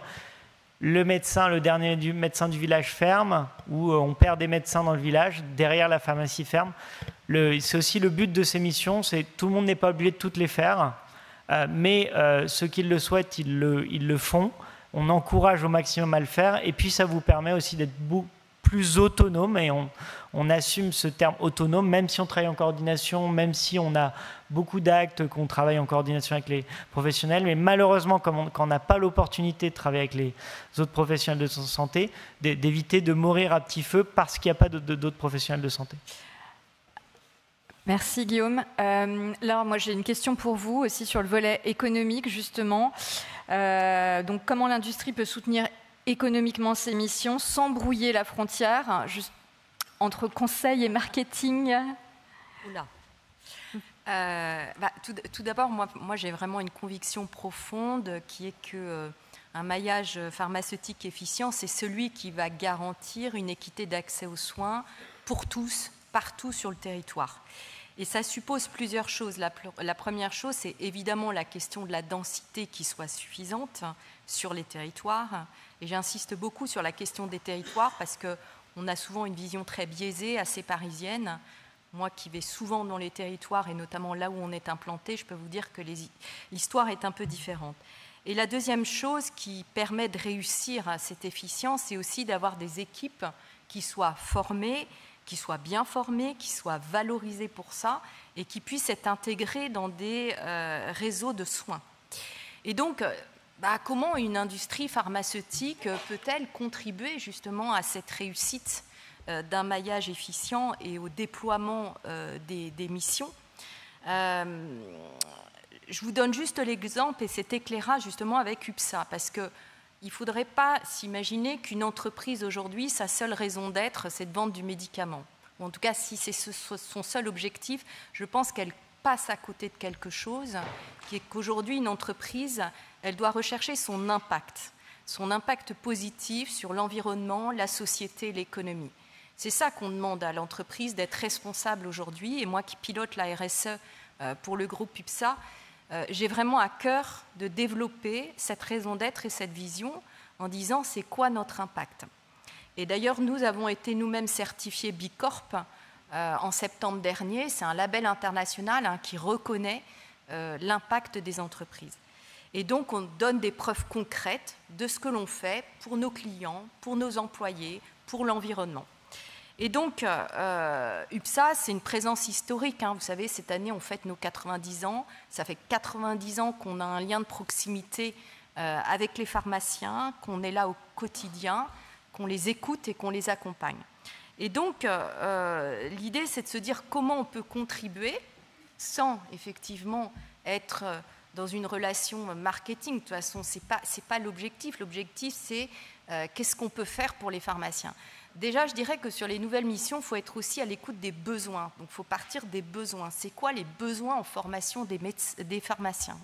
le dernier médecin du village ferme, ou on perd des médecins dans le village, derrière la pharmacie ferme. C'est aussi le but de ces missions, c'est tout le monde n'est pas obligé de toutes les faire, mais ceux qui le souhaitent, ils le font. On encourage au maximum à le faire, et puis ça vous permet aussi d'être plus autonome, et on assume ce terme autonome, même si on travaille en coordination, même si on a beaucoup d'actes, qu'on travaille en coordination avec les professionnels, mais malheureusement, quand on n'a pas l'opportunité de travailler avec les autres professionnels de santé, d'éviter de mourir à petit feu parce qu'il n'y a pas d'autres professionnels de santé. Merci Guillaume. Là, moi j'ai une question pour vous aussi sur le volet économique, justement. Donc, comment l'industrie peut soutenir économiquement ses missions sans brouiller la frontière entre conseil et marketing? Oula. Tout d'abord, moi j'ai vraiment une conviction profonde qui est qu'un maillage pharmaceutique efficient, c'est celui qui va garantir une équité d'accès aux soins pour tous, partout sur le territoire. Et ça suppose plusieurs choses. La première chose, c'est évidemment la question de la densité qui soit suffisante sur les territoires. Et j'insiste beaucoup sur la question des territoires parce qu'on a souvent une vision très biaisée, assez parisienne. Moi qui vais souvent dans les territoires et notamment là où on est implanté, je peux vous dire que l'histoire est un peu différente. Et la deuxième chose qui permet de réussir à cette efficience, c'est aussi d'avoir des équipes qui soient formées, qui soient bien formées, qui soient valorisées pour ça et qui puissent être intégrées dans des réseaux de soins. Et donc, comment une industrie pharmaceutique peut-elle contribuer justement à cette réussite d'un maillage efficient et au déploiement des missions? Je vous donne juste l'exemple et cet éclairage justement avec UPSA, parce qu'il ne faudrait pas s'imaginer qu'une entreprise aujourd'hui, sa seule raison d'être, c'est de vendre du médicament. Ou en tout cas, si c'est son seul objectif, je pense qu'elle passe à côté de quelque chose, qui est qu'aujourd'hui, une entreprise, elle doit rechercher son impact positif sur l'environnement, la société, l'économie. C'est ça qu'on demande à l'entreprise, d'être responsable aujourd'hui. Et moi qui pilote la RSE pour le groupe UPSA, j'ai vraiment à cœur de développer cette raison d'être et cette vision en disant c'est quoi notre impact. Et d'ailleurs, nous avons été nous-mêmes certifiés Bicorp en septembre dernier. C'est un label international qui reconnaît l'impact des entreprises. Et donc, on donne des preuves concrètes de ce que l'on fait pour nos clients, pour nos employés, pour l'environnement. Et donc, UPSA, c'est une présence historique. Vous savez, cette année, on fête nos 90 ans. Ça fait 90 ans qu'on a un lien de proximité avec les pharmaciens, qu'on est là au quotidien, qu'on les écoute et qu'on les accompagne. Et donc, l'idée, c'est de se dire comment on peut contribuer sans, effectivement, être dans une relation marketing. De toute façon, ce n'est pas l'objectif. L'objectif, c'est qu'est-ce qu'on peut faire pour les pharmaciens. Déjà, je dirais que sur les nouvelles missions, il faut être aussi à l'écoute des besoins. Donc, il faut partir des besoins. C'est quoi les besoins en formation des pharmaciens,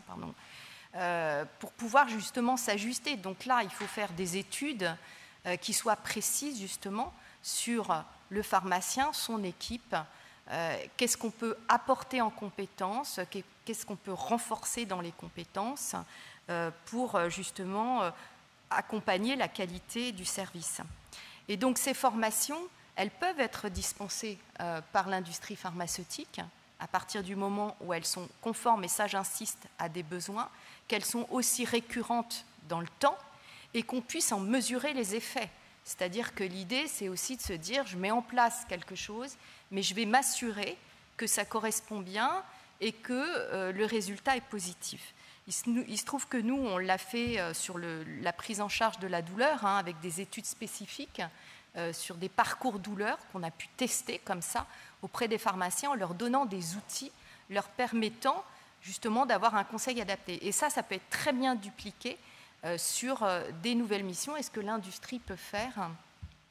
pour pouvoir justement s'ajuster. Donc là, il faut faire des études qui soient précises justement sur le pharmacien, son équipe, qu'est-ce qu'on peut apporter en compétences, qu'est-ce qu'on peut renforcer dans les compétences pour justement accompagner la qualité du service. Et donc ces formations, elles peuvent être dispensées par l'industrie pharmaceutique à partir du moment où elles sont conformes, et ça j'insiste, à des besoins, qu'elles sont aussi récurrentes dans le temps et qu'on puisse en mesurer les effets. C'est-à-dire que l'idée, c'est aussi de se dire, je mets en place quelque chose, mais je vais m'assurer que ça correspond bien et que le résultat est positif. Il se trouve que nous, on l'a fait sur la prise en charge de la douleur, avec des études spécifiques sur des parcours douleur qu'on a pu tester comme ça auprès des pharmaciens en leur donnant des outils, leur permettant justement d'avoir un conseil adapté. Et ça peut être très bien dupliqué sur des nouvelles missions et ce que l'industrie peut faire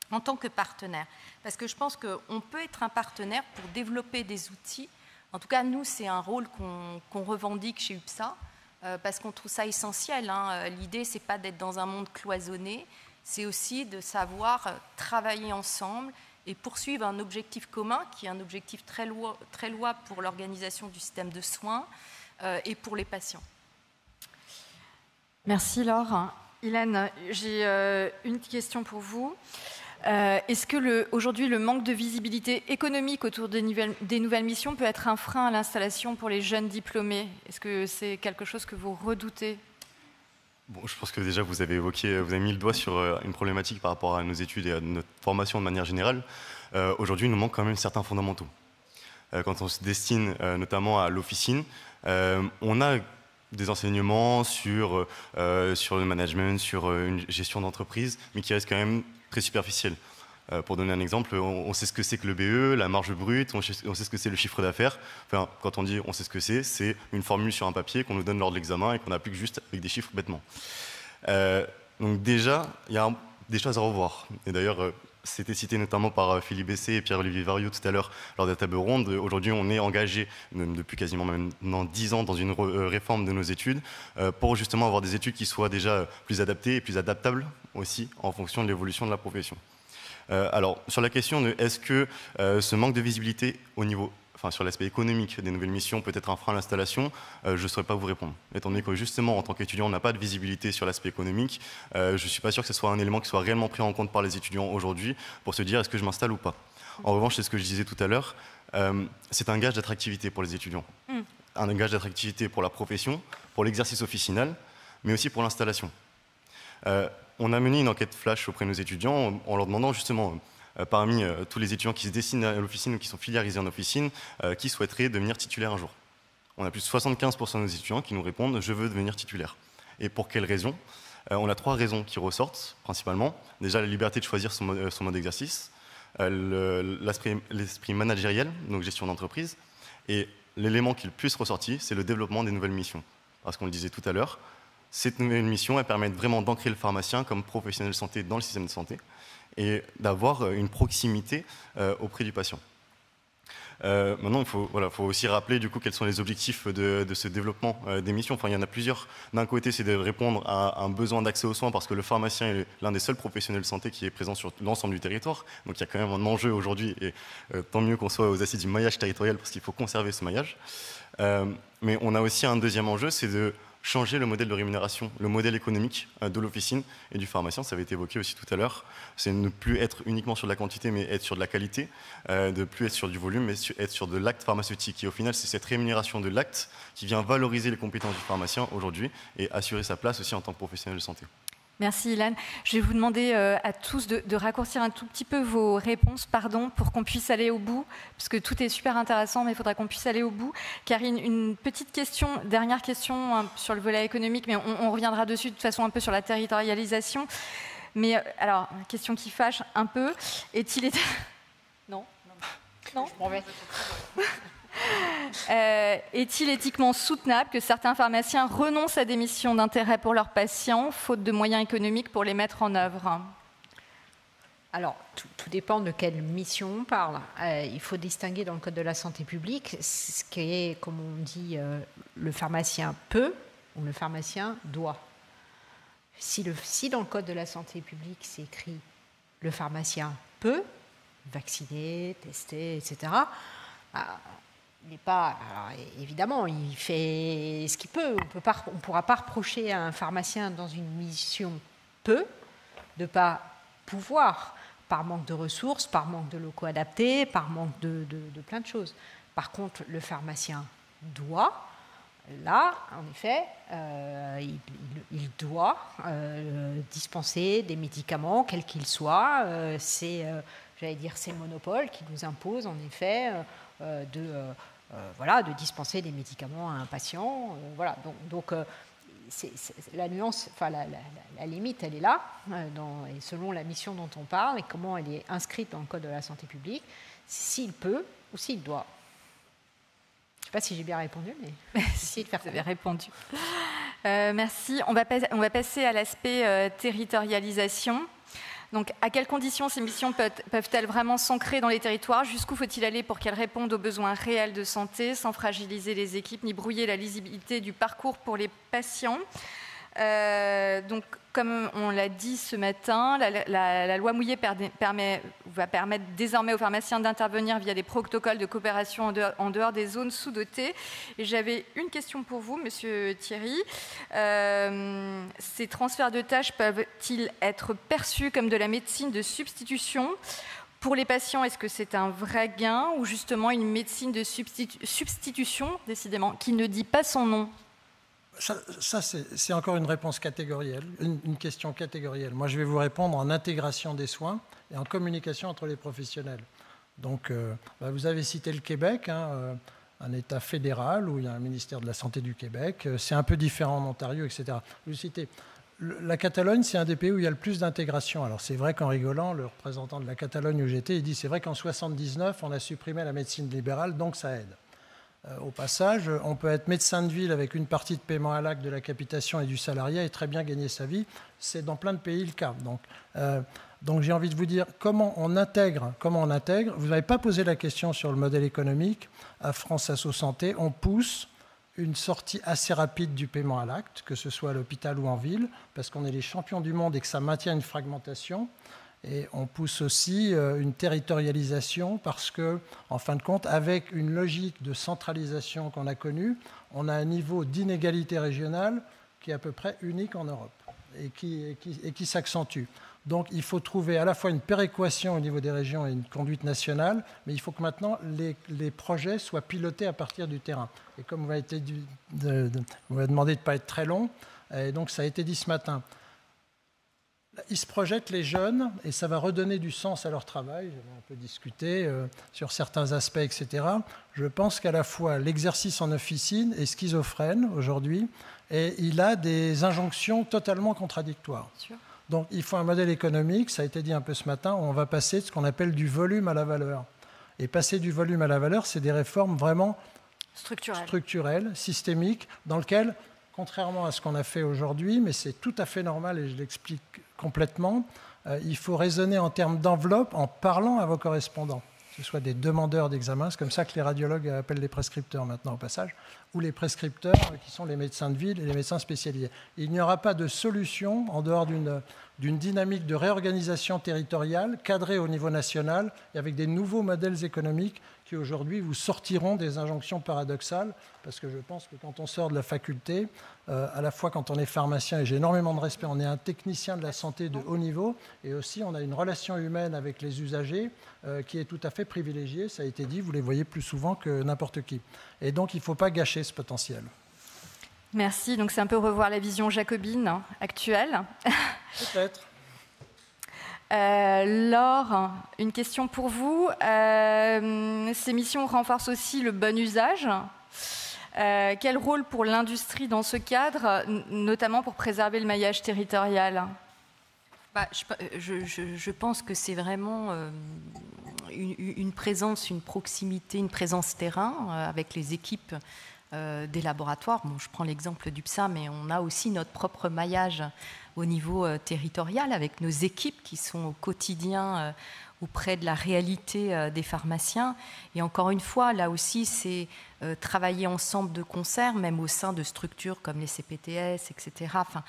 en tant que partenaire. Parce que je pense qu'on peut être un partenaire pour développer des outils. En tout cas, nous, c'est un rôle qu'on revendique chez UPSA, parce qu'on trouve ça essentiel. L'idée, ce n'est pas d'être dans un monde cloisonné, c'est aussi de savoir travailler ensemble et poursuivre un objectif commun, qui est un objectif très louable pour l'organisation du système de soins et pour les patients. Merci Laure. Hélène, j'ai une question pour vous. Est-ce que aujourd'hui le manque de visibilité économique autour des nouvelles missions peut être un frein à l'installation pour les jeunes diplômés? Est-ce que c'est quelque chose que vous redoutez? Bon, je pense que déjà vous avez mis le doigt sur une problématique par rapport à nos études et à notre formation de manière générale. Aujourd'hui, il nous manque quand même certains fondamentaux. Quand on se destine notamment à l'officine, on a des enseignements sur le management, sur une gestion d'entreprise, mais qui restent quand même très superficiels. Pour donner un exemple, on sait ce que c'est que le BE, la marge brute, on sait ce que c'est le chiffre d'affaires. Enfin, quand on dit on sait ce que c'est une formule sur un papier qu'on nous donne lors de l'examen et qu'on applique juste avec des chiffres bêtement. Donc déjà, il y a des choses à revoir. Et d'ailleurs, c'était cité notamment par Philippe Bessé et Pierre-Olivier Variot tout à l'heure lors de la table ronde. Aujourd'hui, on est engagé depuis quasiment maintenant 10 ans dans une réforme de nos études pour justement avoir des études qui soient déjà plus adaptées et plus adaptables aussi en fonction de l'évolution de la profession. Alors, sur la question de est-ce que ce manque de visibilité au niveau, sur l'aspect économique des nouvelles missions peut être un frein à l'installation, je ne saurais pas vous répondre. Étant donné que justement, en tant qu'étudiant, on n'a pas de visibilité sur l'aspect économique, je ne suis pas sûr que ce soit un élément qui soit réellement pris en compte par les étudiants aujourd'hui pour se dire est-ce que je m'installe ou pas. En revanche, c'est ce que je disais tout à l'heure, c'est un gage d'attractivité pour les étudiants. Un gage d'attractivité pour la profession, pour l'exercice officinal, mais aussi pour l'installation. On a mené une enquête flash auprès de nos étudiants en leur demandant justement, parmi tous les étudiants qui se destinent à l'officine ou qui sont filiarisés en officine, qui souhaiteraient devenir titulaire un jour. On a plus de 75% de nos étudiants qui nous répondent « je veux devenir titulaire ». Et pour quelles raisons? On a 3 raisons qui ressortent principalement. Déjà, la liberté de choisir son mode d'exercice, l'esprit managériel, donc gestion d'entreprise, et l'élément qui est le plus ressorti, c'est le développement des nouvelles missions. Parce qu'on le disait tout à l'heure, cette nouvelle mission, elle permet vraiment d'ancrer le pharmacien comme professionnel de santé dans le système de santé et d'avoir une proximité auprès du patient. Maintenant, il faut aussi rappeler du coup quels sont les objectifs de ce développement des missions. Enfin, il y en a plusieurs. D'un côté, c'est de répondre à un besoin d'accès aux soins parce que le pharmacien est l'un des seuls professionnels de santé qui est présent sur l'ensemble du territoire. Donc, il y a quand même un enjeu aujourd'hui et tant mieux qu'on soit aux assises du maillage territorial parce qu'il faut conserver ce maillage. Mais on a aussi un deuxième enjeu, c'est de changer le modèle de rémunération, le modèle économique de l'officine et du pharmacien. Ça avait été évoqué aussi tout à l'heure. C'est ne plus être uniquement sur de la quantité, mais être sur de la qualité, de plus être sur du volume, mais être sur de l'acte pharmaceutique. Et au final, c'est cette rémunération de l'acte qui vient valoriser les compétences du pharmacien aujourd'hui et assurer sa place aussi en tant que professionnel de santé. Merci Ilan. Je vais vous demander à tous de raccourcir un tout petit peu vos réponses, pour qu'on puisse aller au bout, parce que tout est super intéressant, mais il faudra qu'on puisse aller au bout. Karine, une petite question, dernière question sur le volet économique, mais on reviendra dessus de toute façon un peu sur la territorialisation. Mais alors, question qui fâche un peu, est-il... Non. Je m'en vais. Est-il éthiquement soutenable que certains pharmaciens renoncent à des missions d'intérêt pour leurs patients, faute de moyens économiques pour les mettre en œuvre? Alors, tout dépend de quelle mission on parle. Il faut distinguer dans le Code de la santé publique ce qui est, comme on dit, le pharmacien peut ou le pharmacien doit. Si dans le Code de la santé publique, c'est écrit le pharmacien peut vacciner, tester, etc., il n'est pas, alors évidemment, il fait ce qu'il peut. On ne pourra pas reprocher à un pharmacien dans une mission de ne pas pouvoir, par manque de ressources, par manque de locaux adaptés, par manque de plein de choses. Par contre, le pharmacien doit, là, en effet, il doit dispenser des médicaments, quels qu'ils soient. C'est le monopole qui nous impose, en effet, de dispenser des médicaments à un patient. Donc la nuance, la limite, elle est là, et selon la mission dont on parle et comment elle est inscrite dans le Code de la santé publique, s'il peut ou s'il doit. Je ne sais pas si j'ai bien répondu, mais si, vous avez répondu. Merci. On va passer à l'aspect territorialisation. Donc, à quelles conditions ces missions peuvent-elles vraiment s'ancrer dans les territoires? Jusqu'où faut-il aller pour qu'elles répondent aux besoins réels de santé, sans fragiliser les équipes, ni brouiller la lisibilité du parcours pour les patients? Donc, comme on l'a dit ce matin, la loi Mouillet va permettre désormais aux pharmaciens d'intervenir via des protocoles de coopération en dehors des zones sous-dotées. Et j'avais une question pour vous, Monsieur Thierry. Ces transferts de tâches peuvent-ils être perçus comme de la médecine de substitution? Pour les patients, est-ce que c'est un vrai gain ou justement une médecine de substitution, décidément, qui ne dit pas son nom? Ça c'est encore une réponse catégorielle, une question catégorielle. Moi, je vais vous répondre en intégration des soins et en communication entre les professionnels. Donc, vous avez cité le Québec, un État fédéral où il y a un ministère de la Santé du Québec. C'est un peu différent en Ontario, etc. Vous citez. La Catalogne, c'est un des pays où il y a le plus d'intégration. Alors, c'est vrai qu'en rigolant, le représentant de la Catalogne où j'étais, il dit c'est vrai qu'en 1979, on a supprimé la médecine libérale, donc ça aide. Au passage, on peut être médecin de ville avec une partie de paiement à l'acte de la capitation et du salariat et très bien gagner sa vie. C'est dans plein de pays le cas. Donc j'ai envie de vous dire comment on intègre. Vous n'avez pas posé la question sur le modèle économique. À France Asso Santé, on pousse une sortie assez rapide du paiement à l'acte, que ce soit à l'hôpital ou en ville, parce qu'on est les champions du monde et que ça maintient une fragmentation. Et on pousse aussi une territorialisation parce que, en fin de compte, avec une logique de centralisation qu'on a connue, on a un niveau d'inégalité régionale qui est à peu près unique en Europe et qui s'accentue. Donc il faut trouver à la fois une péréquation au niveau des régions et une conduite nationale, mais il faut que maintenant les projets soient pilotés à partir du terrain. Et comme vous m'avez demandé de ne pas être très long, et donc ça a été dit ce matin, ils se projettent, les jeunes, et ça va redonner du sens à leur travail. J'avais un peu discuté sur certains aspects, etc. Je pense qu'à la fois l'exercice en officine est schizophrène aujourd'hui, et il a des injonctions totalement contradictoires. Sûr. Donc il faut un modèle économique, ça a été dit un peu ce matin, où on va passer de ce qu'on appelle du volume à la valeur. Et passer du volume à la valeur, c'est des réformes vraiment structurelles, systémiques, dans lesquelles, contrairement à ce qu'on a fait aujourd'hui, mais c'est tout à fait normal et je l'explique complètement, il faut raisonner en termes d'enveloppe en parlant à vos correspondants, que ce soit des demandeurs d'examen, c'est comme ça que les radiologues appellent les prescripteurs maintenant au passage, ou les prescripteurs qui sont les médecins de ville et les médecins spécialisés. Il n'y aura pas de solution en dehors d'une dynamique de réorganisation territoriale cadrée au niveau national et avec des nouveaux modèles économiques qui aujourd'hui vous sortiront des injonctions paradoxales, parce que je pense que quand on sort de la faculté, à la fois quand on est pharmacien, et j'ai énormément de respect, on est un technicien de la santé de haut niveau, et aussi on a une relation humaine avec les usagers qui est tout à fait privilégiée, ça a été dit, vous les voyez plus souvent que n'importe qui. Et donc il ne faut pas gâcher ce potentiel. Merci, donc c'est un peu revoir la vision jacobine actuelle. Peut-être. Laure, une question pour vous. Ces missions renforcent aussi le bon usage. Quel rôle pour l'industrie dans ce cadre, notamment pour préserver le maillage territorial ? Je pense que c'est vraiment une présence, une proximité, une présence terrain avec les équipes des laboratoires. Bon, je prends l'exemple du PSA, mais on a aussi notre propre maillage au niveau territorial avec nos équipes qui sont au quotidien auprès de la réalité des pharmaciens. Et encore une fois, là aussi, c'est travailler ensemble de concert, même au sein de structures comme les CPTS, etc. Enfin,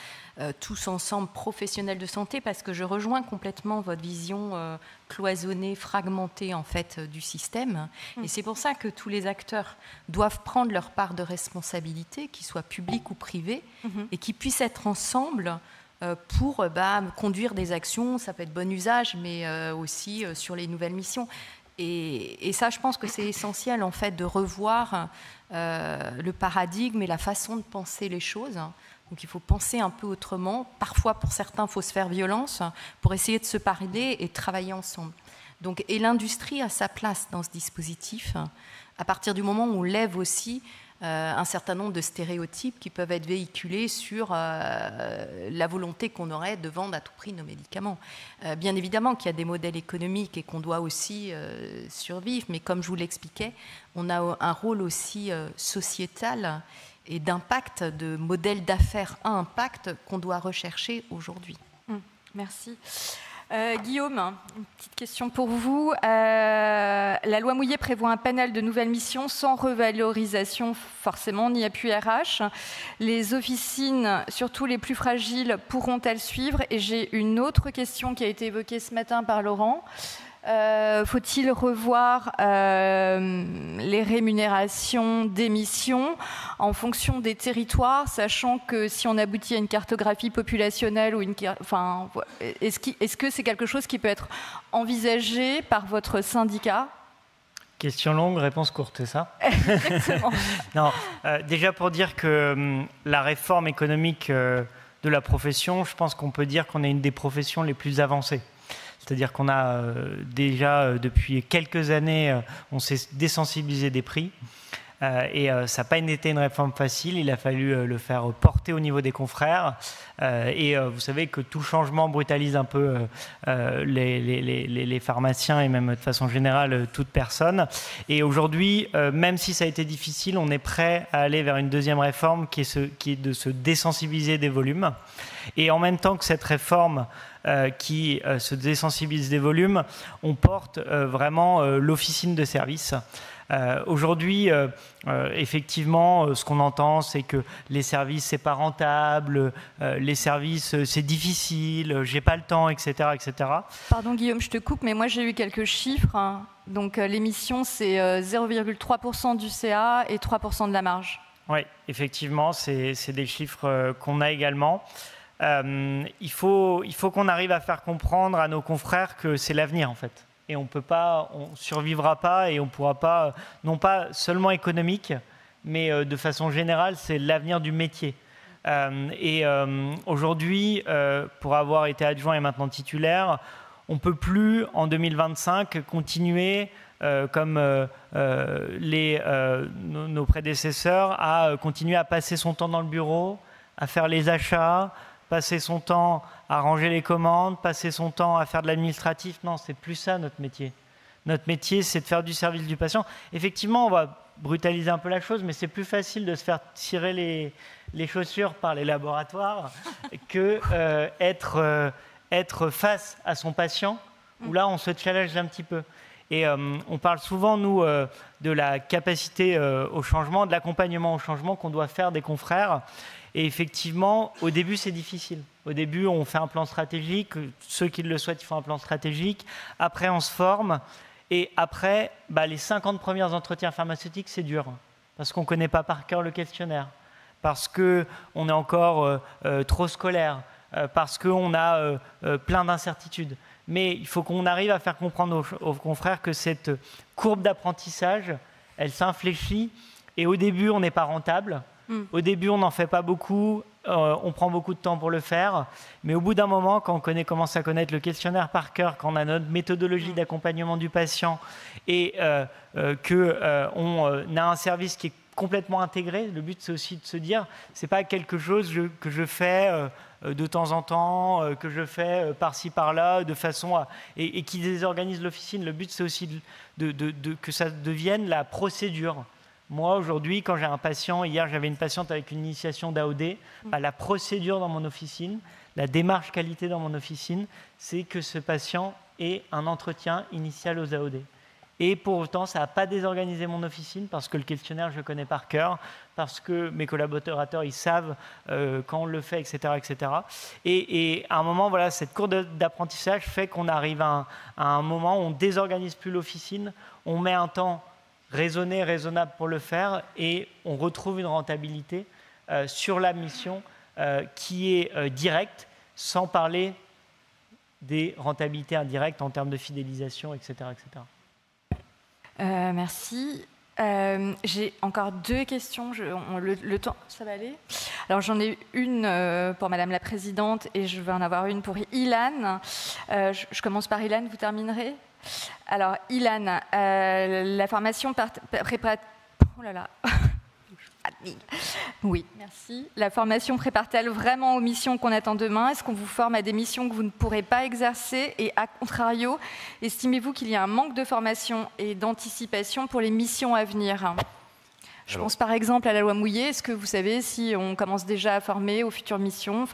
tous ensemble, professionnels de santé, parce que je rejoins complètement votre vision cloisonnée, fragmentée en fait du système. Et c'est pour ça que tous les acteurs doivent prendre leur part de responsabilité, qu'ils soient publics ou privés, et qu'ils puissent être ensemble pour conduire des actions, ça peut être bon usage, mais aussi sur les nouvelles missions. Et ça, je pense que c'est essentiel, en fait, de revoir le paradigme et la façon de penser les choses. Donc il faut penser un peu autrement. Parfois, pour certains, il faut se faire violence pour essayer de se parler et de travailler ensemble. Donc, et l'industrie a sa place dans ce dispositif, à partir du moment où on lève aussi un certain nombre de stéréotypes qui peuvent être véhiculés sur la volonté qu'on aurait de vendre à tout prix nos médicaments. Bien évidemment qu'il y a des modèles économiques et qu'on doit aussi survivre, mais comme je vous l'expliquais, on a un rôle aussi sociétal et d'impact, de modèle d'affaires à impact qu'on doit rechercher aujourd'hui. Merci. Guillaume, une petite question pour vous. La loi Mouillet prévoit un panel de nouvelles missions sans revalorisation forcément, ni appui RH. Les officines, surtout les plus fragiles, pourront-elles suivre ? Et j'ai une autre question qui a été évoquée ce matin par Laurent. Faut-il revoir les rémunérations des missions en fonction des territoires, sachant que si on aboutit à une cartographie populationnelle ou est-ce que c'est quelque chose qui peut être envisagé par votre syndicat ? Question longue, réponse courte, c'est ça ? Exactement. Non, déjà pour dire que la réforme économique de la profession, je pense qu'on peut dire qu'on est une des professions les plus avancées. C'est-à-dire qu'on a déjà, depuis quelques années, on s'est désensibilisé des prix. Et ça n'a pas été une réforme facile. Il a fallu le faire porter au niveau des confrères. Et vous savez que tout changement brutalise un peu les pharmaciens et même de façon générale toute personne. Et aujourd'hui, même si ça a été difficile, on est prêt à aller vers une deuxième réforme qui est de se désensibiliser des volumes. Et en même temps que cette réforme qui se désensibilise des volumes, on porte vraiment l'officine de service Aujourd'hui, effectivement, ce qu'on entend, c'est que les services, c'est pas rentable, les services, c'est difficile, j'ai pas le temps, etc., etc. Pardon Guillaume, je te coupe, mais moi j'ai eu quelques chiffres. Donc l'émission, c'est 0,3% du CA et 3% de la marge. Oui, effectivement, c'est des chiffres qu'on a également. Il faut qu'on arrive à faire comprendre à nos confrères que c'est l'avenir, en fait. Et on ne survivra pas et on ne pourra pas, non pas seulement économique, mais de façon générale, c'est l'avenir du métier. Aujourd'hui, pour avoir été adjoint et maintenant titulaire, on ne peut plus, en 2025, continuer comme nos prédécesseurs à continuer à passer son temps dans le bureau, à faire les achats, passer son temps à ranger les commandes, passer son temps à faire de l'administratif. Non, c'est plus ça notre métier. Notre métier, c'est de faire du service du patient. Effectivement, on va brutaliser un peu la chose, mais c'est plus facile de se faire tirer les chaussures par les laboratoires que être face à son patient, où là, on se challenge un petit peu. Et on parle souvent, nous, de la capacité au changement, de l'accompagnement au changement qu'on doit faire des confrères. Et effectivement, au début, c'est difficile. Au début, on fait un plan stratégique. Ceux qui le souhaitent, ils font un plan stratégique. Après, on se forme. Et après, les 50 premiers entretiens pharmaceutiques, c'est dur. Parce qu'on ne connaît pas par cœur le questionnaire. Parce qu'on est encore trop scolaire. Parce qu'on a plein d'incertitudes. Mais il faut qu'on arrive à faire comprendre aux confrères que cette courbe d'apprentissage, elle s'infléchit. Et au début, on n'est pas rentable. Au début, on n'en fait pas beaucoup, on prend beaucoup de temps pour le faire, mais au bout d'un moment, quand on commence à connaître le questionnaire par cœur, quand on a notre méthodologie d'accompagnement du patient et qu'on a un service qui est complètement intégré, le but c'est aussi de se dire, c'est pas quelque chose que je fais de temps en temps, que je fais par-ci par-là, de façon à et qui désorganise l'officine. Le but c'est aussi que ça devienne la procédure. Moi, aujourd'hui, quand j'ai un patient, hier j'avais une patiente avec une initiation d'AOD, la procédure dans mon officine, la démarche qualité dans mon officine, c'est que ce patient ait un entretien initial aux AOD. Et pour autant, ça n'a pas désorganisé mon officine parce que le questionnaire, je le connais par cœur, parce que mes collaborateurs, ils savent quand on le fait, etc. etc. Et à un moment, voilà, cette courbe d'apprentissage fait qu'on arrive à un moment où on ne désorganise plus l'officine, on met un temps raisonnable pour le faire et on retrouve une rentabilité sur la mission qui est directe, sans parler des rentabilités indirectes en termes de fidélisation, etc. etc. Merci. J'ai encore deux questions. Le temps, ça va aller? Alors j'en ai une pour Madame la Présidente et je vais en avoir une pour Ilan. Je commence par Ilan, vous terminerez. Alors Ilan, la formation préparatoire... Oh là là. Oui, merci. La formation prépare-t-elle vraiment aux missions qu'on attend demain? Est-ce qu'on vous forme à des missions que vous ne pourrez pas exercer? Et à contrario, estimez-vous qu'il y a un manque de formation et d'anticipation pour les missions à venir? Je pense par exemple à la loi Mouillet. Est-ce que vous savez si on commence déjà à former aux futures missions?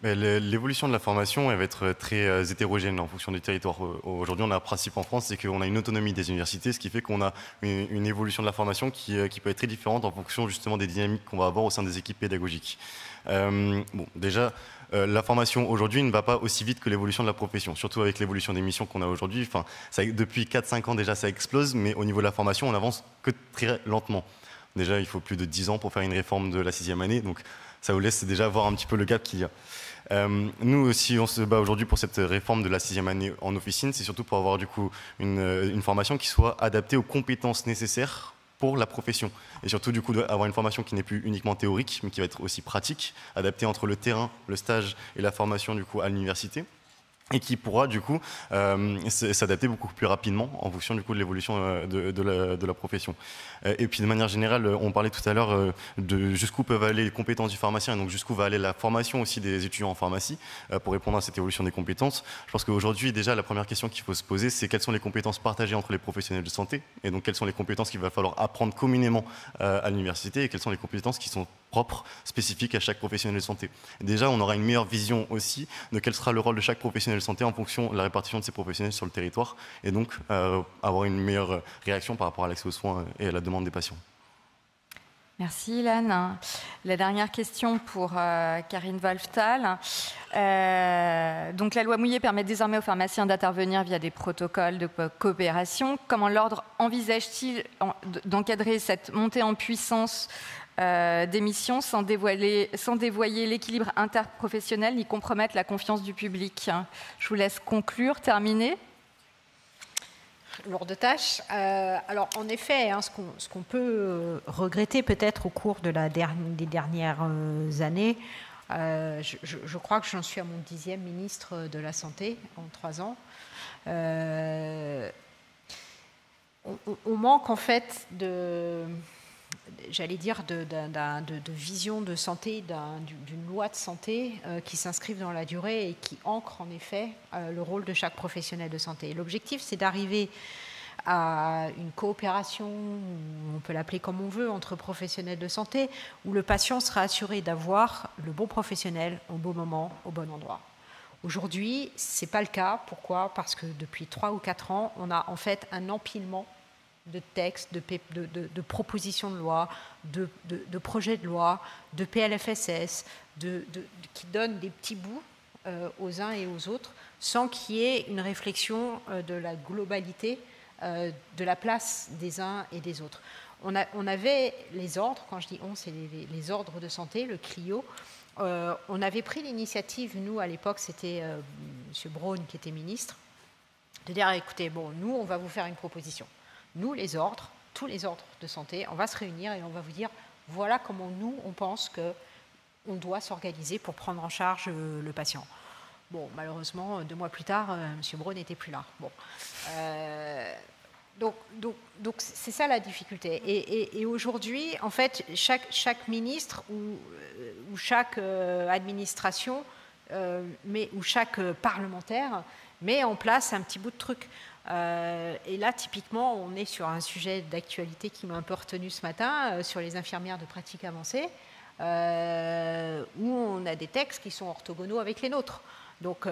L'évolution de la formation, elle va être très hétérogène en fonction du territoire. Aujourd'hui, on a un principe en France, c'est qu'on a une autonomie des universités, ce qui fait qu'on a une évolution de la formation qui peut être très différente en fonction justement des dynamiques qu'on va avoir au sein des équipes pédagogiques. La formation aujourd'hui ne va pas aussi vite que l'évolution de la profession, surtout avec l'évolution des missions qu'on a aujourd'hui. Depuis 4-5 ans déjà, ça explose, mais au niveau de la formation, on avance que très lentement. Déjà, il faut plus de 10 ans pour faire une réforme de la 6e année, donc ça vous laisse déjà voir un petit peu le gap qu'il y a. Nous aussi, on se bat aujourd'hui pour cette réforme de la 6e année en officine. C'est surtout pour avoir du coup une formation qui soit adaptée aux compétences nécessaires pour la profession. Et surtout, du coup, avoir une formation qui n'est plus uniquement théorique, mais qui va être aussi pratique, adaptée entre le terrain, le stage et la formation du coup à l'université. Et qui pourra du coup s'adapter beaucoup plus rapidement en fonction du coup de l'évolution de la profession. Et puis de manière générale, on parlait tout à l'heure de jusqu'où peuvent aller les compétences du pharmacien et donc jusqu'où va aller la formation aussi des étudiants en pharmacie pour répondre à cette évolution des compétences. Je pense qu'aujourd'hui déjà la première question qu'il faut se poser, c'est quelles sont les compétences partagées entre les professionnels de santé et donc quelles sont les compétences qu'il va falloir apprendre communément à l'université et quelles sont les compétences qui sont propres, spécifiques à chaque professionnel de santé. Déjà, on aura une meilleure vision aussi de quel sera le rôle de chaque professionnel professionnels de santé en fonction de la répartition de ces professionnels sur le territoire et donc avoir une meilleure réaction par rapport à l'accès aux soins et à la demande des patients. Merci Ilan. La dernière question pour Karine Wolftal. Donc la loi Mouillet permet désormais aux pharmaciens d'intervenir via des protocoles de coopération. Comment l'ordre envisage-t-il d'encadrer cette montée en puissance des missions sans dévoyer l'équilibre interprofessionnel ni compromettre la confiance du public? Je vous laisse conclure, terminer. Lourde tâche. Alors, en effet, hein, ce qu'on peut regretter peut-être au cours des dernières années, je crois que j'en suis à mon 10e ministre de la Santé en 3 ans. On manque en fait j'allais dire, de vision de santé, d'une loi de santé qui s'inscrive dans la durée et qui ancre en effet le rôle de chaque professionnel de santé. L'objectif, c'est d'arriver à une coopération, on peut l'appeler comme on veut, entre professionnels de santé, où le patient sera assuré d'avoir le bon professionnel au bon moment, au bon endroit. Aujourd'hui, ce n'est pas le cas. Pourquoi ? Parce que depuis 3 ou 4 ans, on a en fait un empilement de textes, de propositions de loi, de projets de loi, de PLFSS, qui donnent des petits bouts aux uns et aux autres, sans qu'il y ait une réflexion de la globalité de la place des uns et des autres. On avait les ordres, quand je dis on, c'est les ordres de santé, le CLIO. On avait pris l'initiative, nous à l'époque, c'était M. Braun qui était ministre, de dire écoutez, bon, nous on va vous faire une proposition. Nous, les ordres, tous les ordres de santé, on va se réunir et on va vous dire voilà comment nous, on pense qu'on doit s'organiser pour prendre en charge le patient. Bon, malheureusement, 2 mois plus tard, M. Braun n'était plus là. Bon. Donc c'est ça la difficulté. Et aujourd'hui, en fait, chaque ministre ou chaque administration, ou chaque parlementaire met en place un petit bout de truc. Et là, typiquement, on est sur un sujet d'actualité qui m'a un peu retenu ce matin, sur les infirmières de pratique avancée, où on a des textes qui sont orthogonaux avec les nôtres. Donc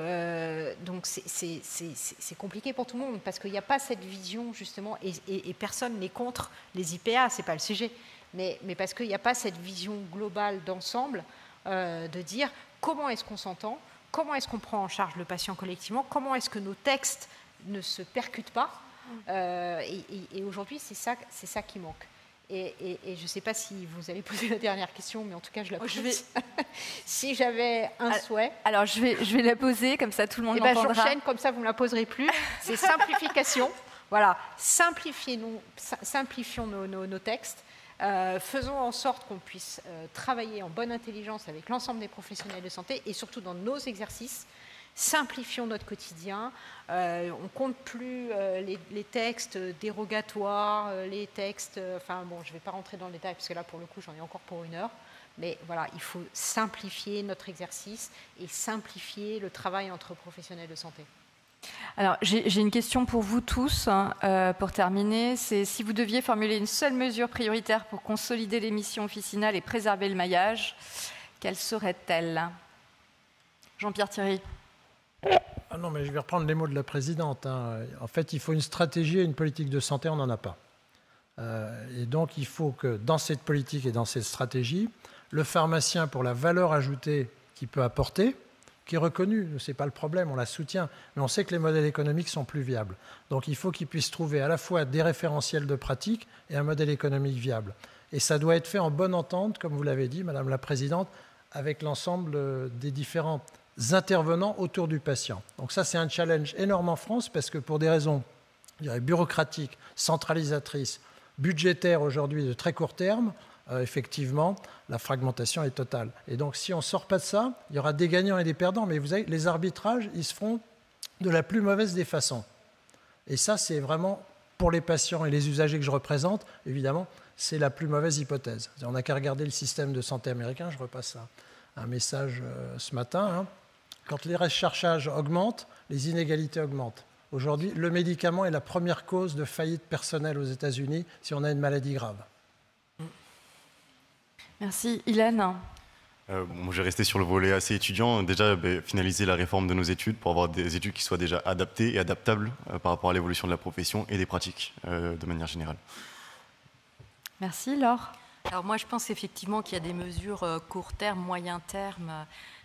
c'est compliqué pour tout le monde, parce qu'il n'y a pas cette vision, justement, et personne n'est contre les IPA, ce n'est pas le sujet, mais parce qu'il n'y a pas cette vision globale d'ensemble, de dire comment est-ce qu'on s'entend, comment est-ce qu'on prend en charge le patient collectivement, comment est-ce que nos textes ne se percutent pas, et aujourd'hui c'est ça qui manque. Et je ne sais pas si vous allez poser la dernière question, mais en tout cas je la pose. Si j'avais un souhait. Alors je vais la poser, comme ça tout le monde l'entendra. J'enchaîne, comme ça vous ne me la poserez plus. C'est simplification. Voilà, simplifions nos textes. Faisons en sorte qu'on puisse travailler en bonne intelligence avec l'ensemble des professionnels de santé et surtout dans nos exercices. Simplifions notre quotidien. On ne compte plus les textes dérogatoires, les textes... Enfin bon, je ne vais pas rentrer dans le détail parce que là, pour le coup, j'en ai encore pour 1 heure. Mais voilà, il faut simplifier notre exercice et simplifier le travail entre professionnels de santé. Alors, j'ai une question pour vous tous, pour terminer. C'est si vous deviez formuler une seule mesure prioritaire pour consolider les missions officinales et préserver le maillage, quelle serait-elle ? Jean-Pierre Thierry. Ah non, mais je vais reprendre les mots de la présidente. En fait, il faut une stratégie et une politique de santé, on n'en a pas. Et donc, il faut que dans cette politique et dans cette stratégie, le pharmacien, pour la valeur ajoutée qu'il peut apporter, qui est reconnue, ce n'est pas le problème, on la soutient, mais on sait que les modèles économiques sont plus viables. Donc, il faut qu'il puisse trouver à la fois des référentiels de pratique et un modèle économique viable. Et ça doit être fait en bonne entente, comme vous l'avez dit, Madame la Présidente, avec l'ensemble des différents intervenants autour du patient. Donc ça, c'est un challenge énorme en France parce que pour des raisons, je dirais, bureaucratiques, centralisatrices, budgétaires aujourd'hui de très court terme, effectivement, la fragmentation est totale. Et donc, si on ne sort pas de ça, il y aura des gagnants et des perdants, mais vous savez, les arbitrages, ils se feront de la plus mauvaise des façons. Et ça, c'est vraiment, pour les patients et les usagers que je représente, évidemment, c'est la plus mauvaise hypothèse. On n'a qu'à regarder le système de santé américain, je repasse un message ce matin, Quand les recherchages augmentent, les inégalités augmentent. Aujourd'hui, le médicament est la première cause de faillite personnelle aux États-Unis si on a une maladie grave. Merci. Ilan ? Je vais rester sur le volet assez étudiant. Déjà, finaliser la réforme de nos études pour avoir des études qui soient déjà adaptées et adaptables par rapport à l'évolution de la profession et des pratiques de manière générale. Merci, Laure. Alors moi, je pense effectivement qu'il y a des mesures court terme, moyen terme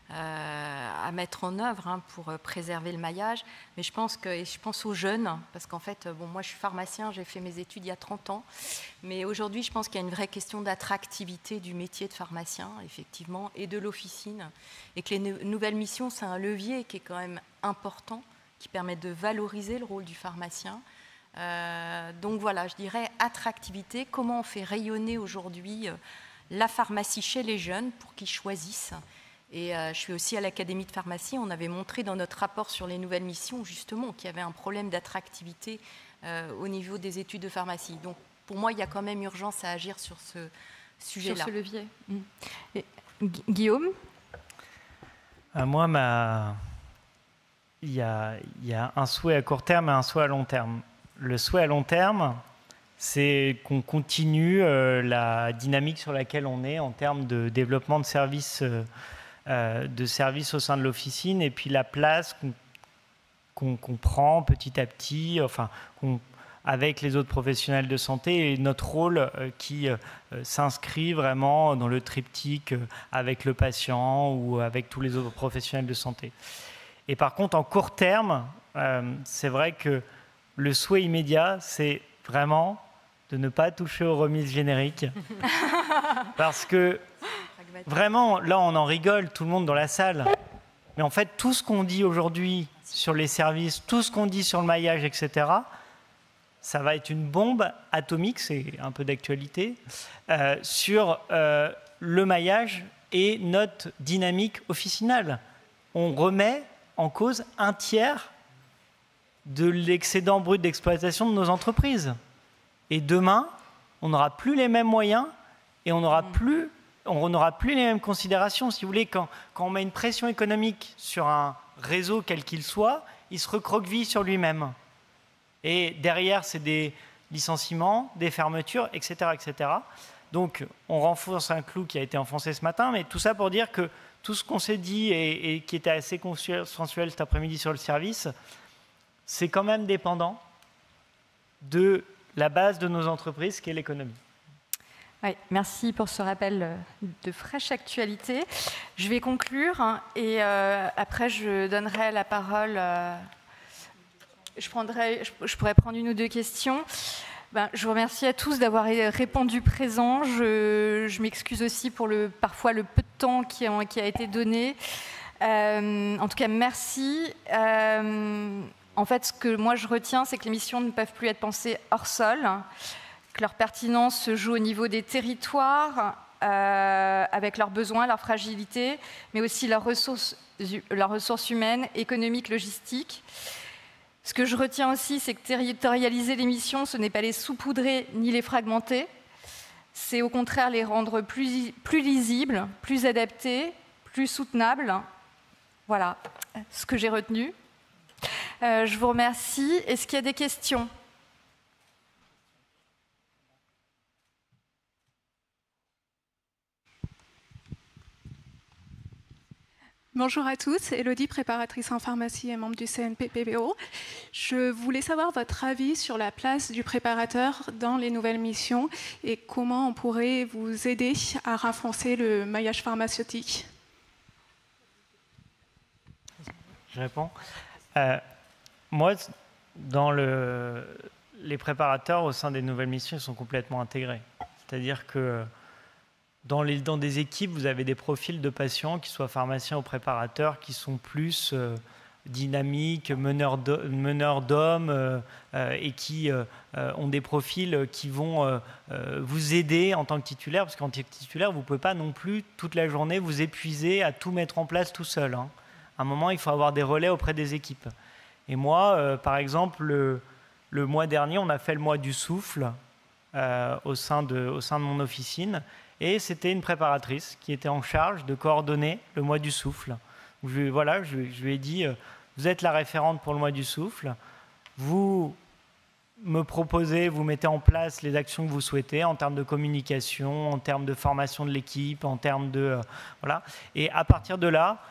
à mettre en œuvre pour préserver le maillage. Mais je pense aux jeunes, parce qu'en fait, moi je suis pharmacien, j'ai fait mes études il y a 30 ans. Mais aujourd'hui, je pense qu'il y a une vraie question d'attractivité du métier de pharmacien, effectivement, et de l'officine. Et que les nouvelles missions, c'est un levier qui est quand même important, qui permet de valoriser le rôle du pharmacien. Donc voilà, je dirais attractivité. Comment on fait rayonner aujourd'hui la pharmacie chez les jeunes pour qu'ils choisissent. Et je suis aussi à l'Académie de pharmacie. On avait montré dans notre rapport sur les nouvelles missions, justement, qu'il y avait un problème d'attractivité au niveau des études de pharmacie. Donc, pour moi, il y a quand même urgence à agir sur ce sujet-là. Sur ce levier. Et Guillaume ? Moi, il y a un souhait à court terme et un souhait à long terme. Le souhait à long terme, c'est qu'on continue la dynamique sur laquelle on est en termes de développement de services au sein de l'officine, et puis la place qu'on prend petit à petit, avec les autres professionnels de santé, et notre rôle qui s'inscrit vraiment dans le triptyque avec le patient ou avec tous les autres professionnels de santé. Et par contre, en court terme, c'est vrai que le souhait immédiat, c'est vraiment de ne pas toucher aux remises génériques. Parce que vraiment, là, on en rigole, tout le monde dans la salle. Mais en fait, tout ce qu'on dit aujourd'hui sur les services, tout ce qu'on dit sur le maillage, etc., ça va être une bombe atomique, c'est un peu d'actualité, sur le maillage et notre dynamique officinale. On remet en cause un tiers de l'excédent brut d'exploitation de nos entreprises. Et demain, on n'aura plus les mêmes moyens et on n'aura plus les mêmes considérations. Si vous voulez, quand on met une pression économique sur un réseau quel qu'il soit, il se recroqueville sur lui-même. Et derrière, c'est des licenciements, des fermetures, etc., etc. Donc, on renforce un clou qui a été enfoncé ce matin, mais tout ça pour dire que tout ce qu'on s'est dit et qui était assez consensuel cet après-midi sur le service, c'est quand même dépendant de la base de nos entreprises, qui est l'économie. Oui, merci pour ce rappel de fraîche actualité. Je vais conclure et après je donnerai la parole. Je pourrais prendre une ou deux questions. Je vous remercie à tous d'avoir répondu présent. Je m'excuse aussi pour parfois le peu de temps qui a été donné. En tout cas, merci. En fait, ce que moi je retiens, c'est que les missions ne peuvent plus être pensées hors sol, que leur pertinence se joue au niveau des territoires, avec leurs besoins, leurs fragilités, mais aussi leurs ressources humaines, économiques, logistiques. Ce que je retiens aussi, c'est que territorialiser les missions, ce n'est pas les saupoudrer ni les fragmenter, c'est au contraire les rendre plus lisibles, plus adaptés, plus soutenables. Voilà ce que j'ai retenu. Je vous remercie. Est-ce qu'il y a des questions ? Bonjour à tous, Élodie, préparatrice en pharmacie et membre du CNPPBO. Je voulais savoir votre avis sur la place du préparateur dans les nouvelles missions et comment on pourrait vous aider à renforcer le maillage pharmaceutique. Je réponds. Moi, les préparateurs au sein des nouvelles missions sont complètement intégrés. C'est-à-dire que dans des équipes, vous avez des profils de patients, qui soient pharmaciens ou préparateurs, qui sont plus dynamiques, meneurs d'hommes, et qui ont des profils qui vont vous aider en tant que titulaire, parce qu'en tant que titulaire, vous ne pouvez pas non plus toute la journée vous épuiser à tout mettre en place tout seul. À un moment, il faut avoir des relais auprès des équipes. Et moi, par exemple, le mois dernier, on a fait le mois du souffle au sein de mon officine. Et c'était une préparatrice qui était en charge de coordonner le mois du souffle. Je lui ai dit, vous êtes la référente pour le mois du souffle. Vous me proposez, vous mettez en place les actions que vous souhaitez en termes de communication, en termes de formation de l'équipe, en termes de... voilà. Et à partir de là,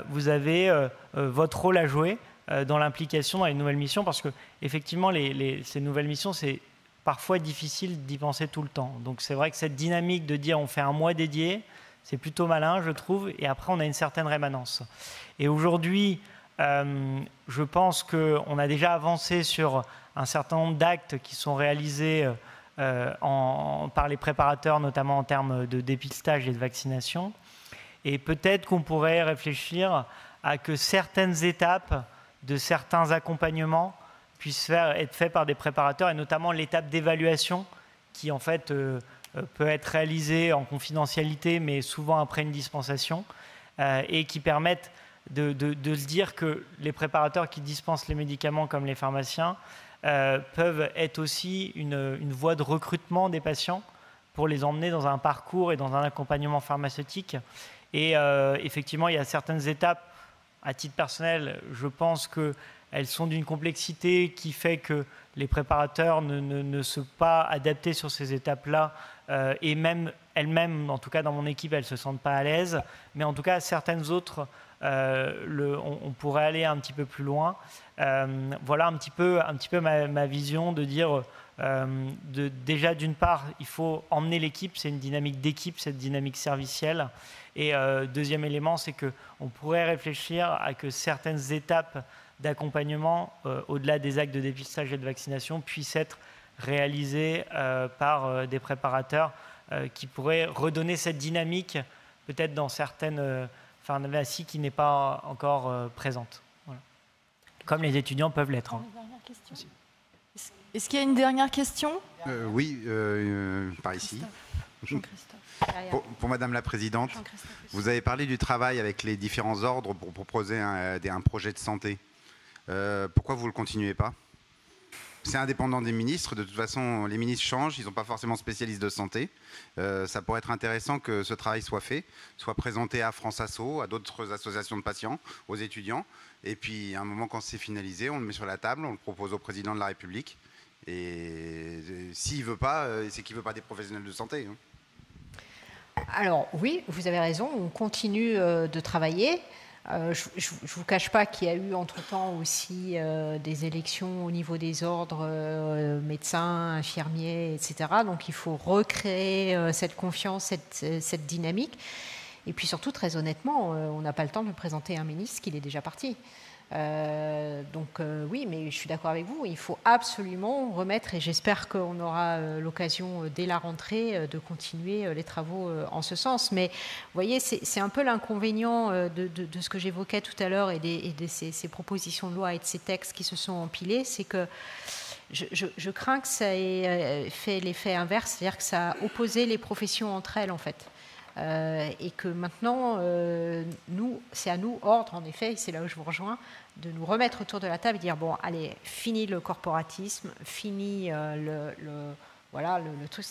vous avez votre rôle à jouer dans l'implication dans les nouvelles missions, parce que effectivement, ces nouvelles missions, c'est parfois difficile d'y penser tout le temps. Donc c'est vrai que cette dynamique de dire on fait un mois dédié, c'est plutôt malin, je trouve, et après on a une certaine rémanence. Et aujourd'hui, je pense qu'on a déjà avancé sur un certain nombre d'actes qui sont réalisés par les préparateurs, notamment en termes de dépistage et de vaccination. Et peut-être qu'on pourrait réfléchir à que certaines étapes de certains accompagnements puissent être faits par des préparateurs, et notamment l'étape d'évaluation qui en fait peut être réalisée en confidentialité, mais souvent après une dispensation, et qui permettent de se dire que les préparateurs qui dispensent les médicaments comme les pharmaciens peuvent être aussi une voie de recrutement des patients pour les emmener dans un parcours et dans un accompagnement pharmaceutique. Et effectivement, il y a certaines étapes, à titre personnel, je pense qu'elles sont d'une complexité qui fait que les préparateurs ne sont pas adaptés sur ces étapes-là, et même elles-mêmes, en tout cas dans mon équipe, elles ne se sentent pas à l'aise. Mais en tout cas, certaines autres, on pourrait aller un petit peu plus loin. Voilà un petit peu ma vision de dire, déjà d'une part, il faut emmener l'équipe, c'est une dynamique d'équipe, cette dynamique servicielle. Et deuxième élément, c'est qu'on pourrait réfléchir à que certaines étapes d'accompagnement, au-delà des actes de dépistage et de vaccination, puissent être réalisées par des préparateurs qui pourraient redonner cette dynamique, peut-être dans certaines pharmacies qui n'est pas encore présente. Voilà. Comme les étudiants peuvent l'être. Hein. Est-ce qu'il y a une dernière question ? Oui, par ici. Pour Madame la Présidente, vous avez parlé du travail avec les différents ordres pour proposer un projet de santé. Pourquoi vous ne le continuez pas ? C'est indépendant des ministres. De toute façon, les ministres changent. Ils ne sont pas forcément spécialistes de santé. Ça pourrait être intéressant que ce travail soit fait, soit présenté à France Asso, à d'autres associations de patients, aux étudiants. Et puis, à un moment, quand c'est finalisé, on le met sur la table, on le propose au président de la République. Et s'il ne veut pas, c'est qu'il ne veut pas des professionnels de santé. Hein. Alors oui, vous avez raison, on continue de travailler. Je ne vous cache pas qu'il y a eu entre-temps aussi des élections au niveau des ordres médecins, infirmiers, etc. Donc il faut recréer cette confiance, cette dynamique. Et puis surtout, très honnêtement, on n'a pas le temps de présenter un ministre qu'il est déjà parti. Oui, mais je suis d'accord avec vous, il faut absolument remettre, et j'espère qu'on aura l'occasion dès la rentrée de continuer les travaux en ce sens. Mais vous voyez, c'est un peu l'inconvénient de ce que j'évoquais tout à l'heure et de ces propositions de loi et de ces textes qui se sont empilés, c'est que je crains que ça ait fait l'effet inverse, c'est-à-dire que ça a opposé les professions entre elles en fait. Et que maintenant, c'est à nous, ordre en effet, et c'est là où je vous rejoins, de nous remettre autour de la table et dire, bon, allez, fini le corporatisme, fini le truc,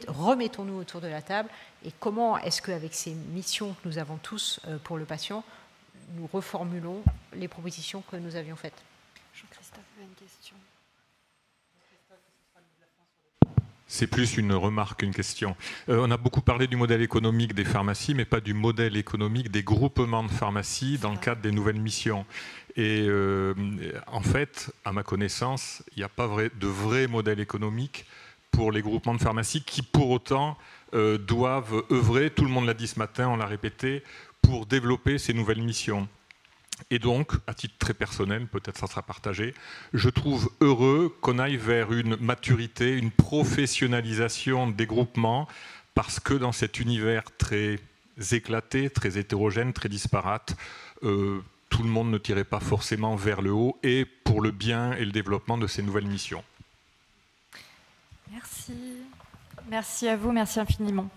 remettons-nous autour de la table, et comment est-ce qu'avec ces missions que nous avons tous pour le patient, nous reformulons les propositions que nous avions faites. Jean-Christophe a une question. C'est plus une remarque qu'une question. On a beaucoup parlé du modèle économique des pharmacies, mais pas du modèle économique des groupements de pharmacies dans le cadre des nouvelles missions. Et en fait, à ma connaissance, il n'y a pas de vrai modèle économique pour les groupements de pharmacies qui, pour autant, doivent œuvrer, tout le monde l'a dit ce matin, on l'a répété, pour développer ces nouvelles missions. Et donc, à titre très personnel, peut-être ça sera partagé, je trouve heureux qu'on aille vers une maturité, une professionnalisation des groupements, parce que dans cet univers très éclaté, très hétérogène, très disparate, tout le monde ne tirait pas forcément vers le haut, et pour le bien et le développement de ces nouvelles missions. Merci. Merci à vous, merci infiniment.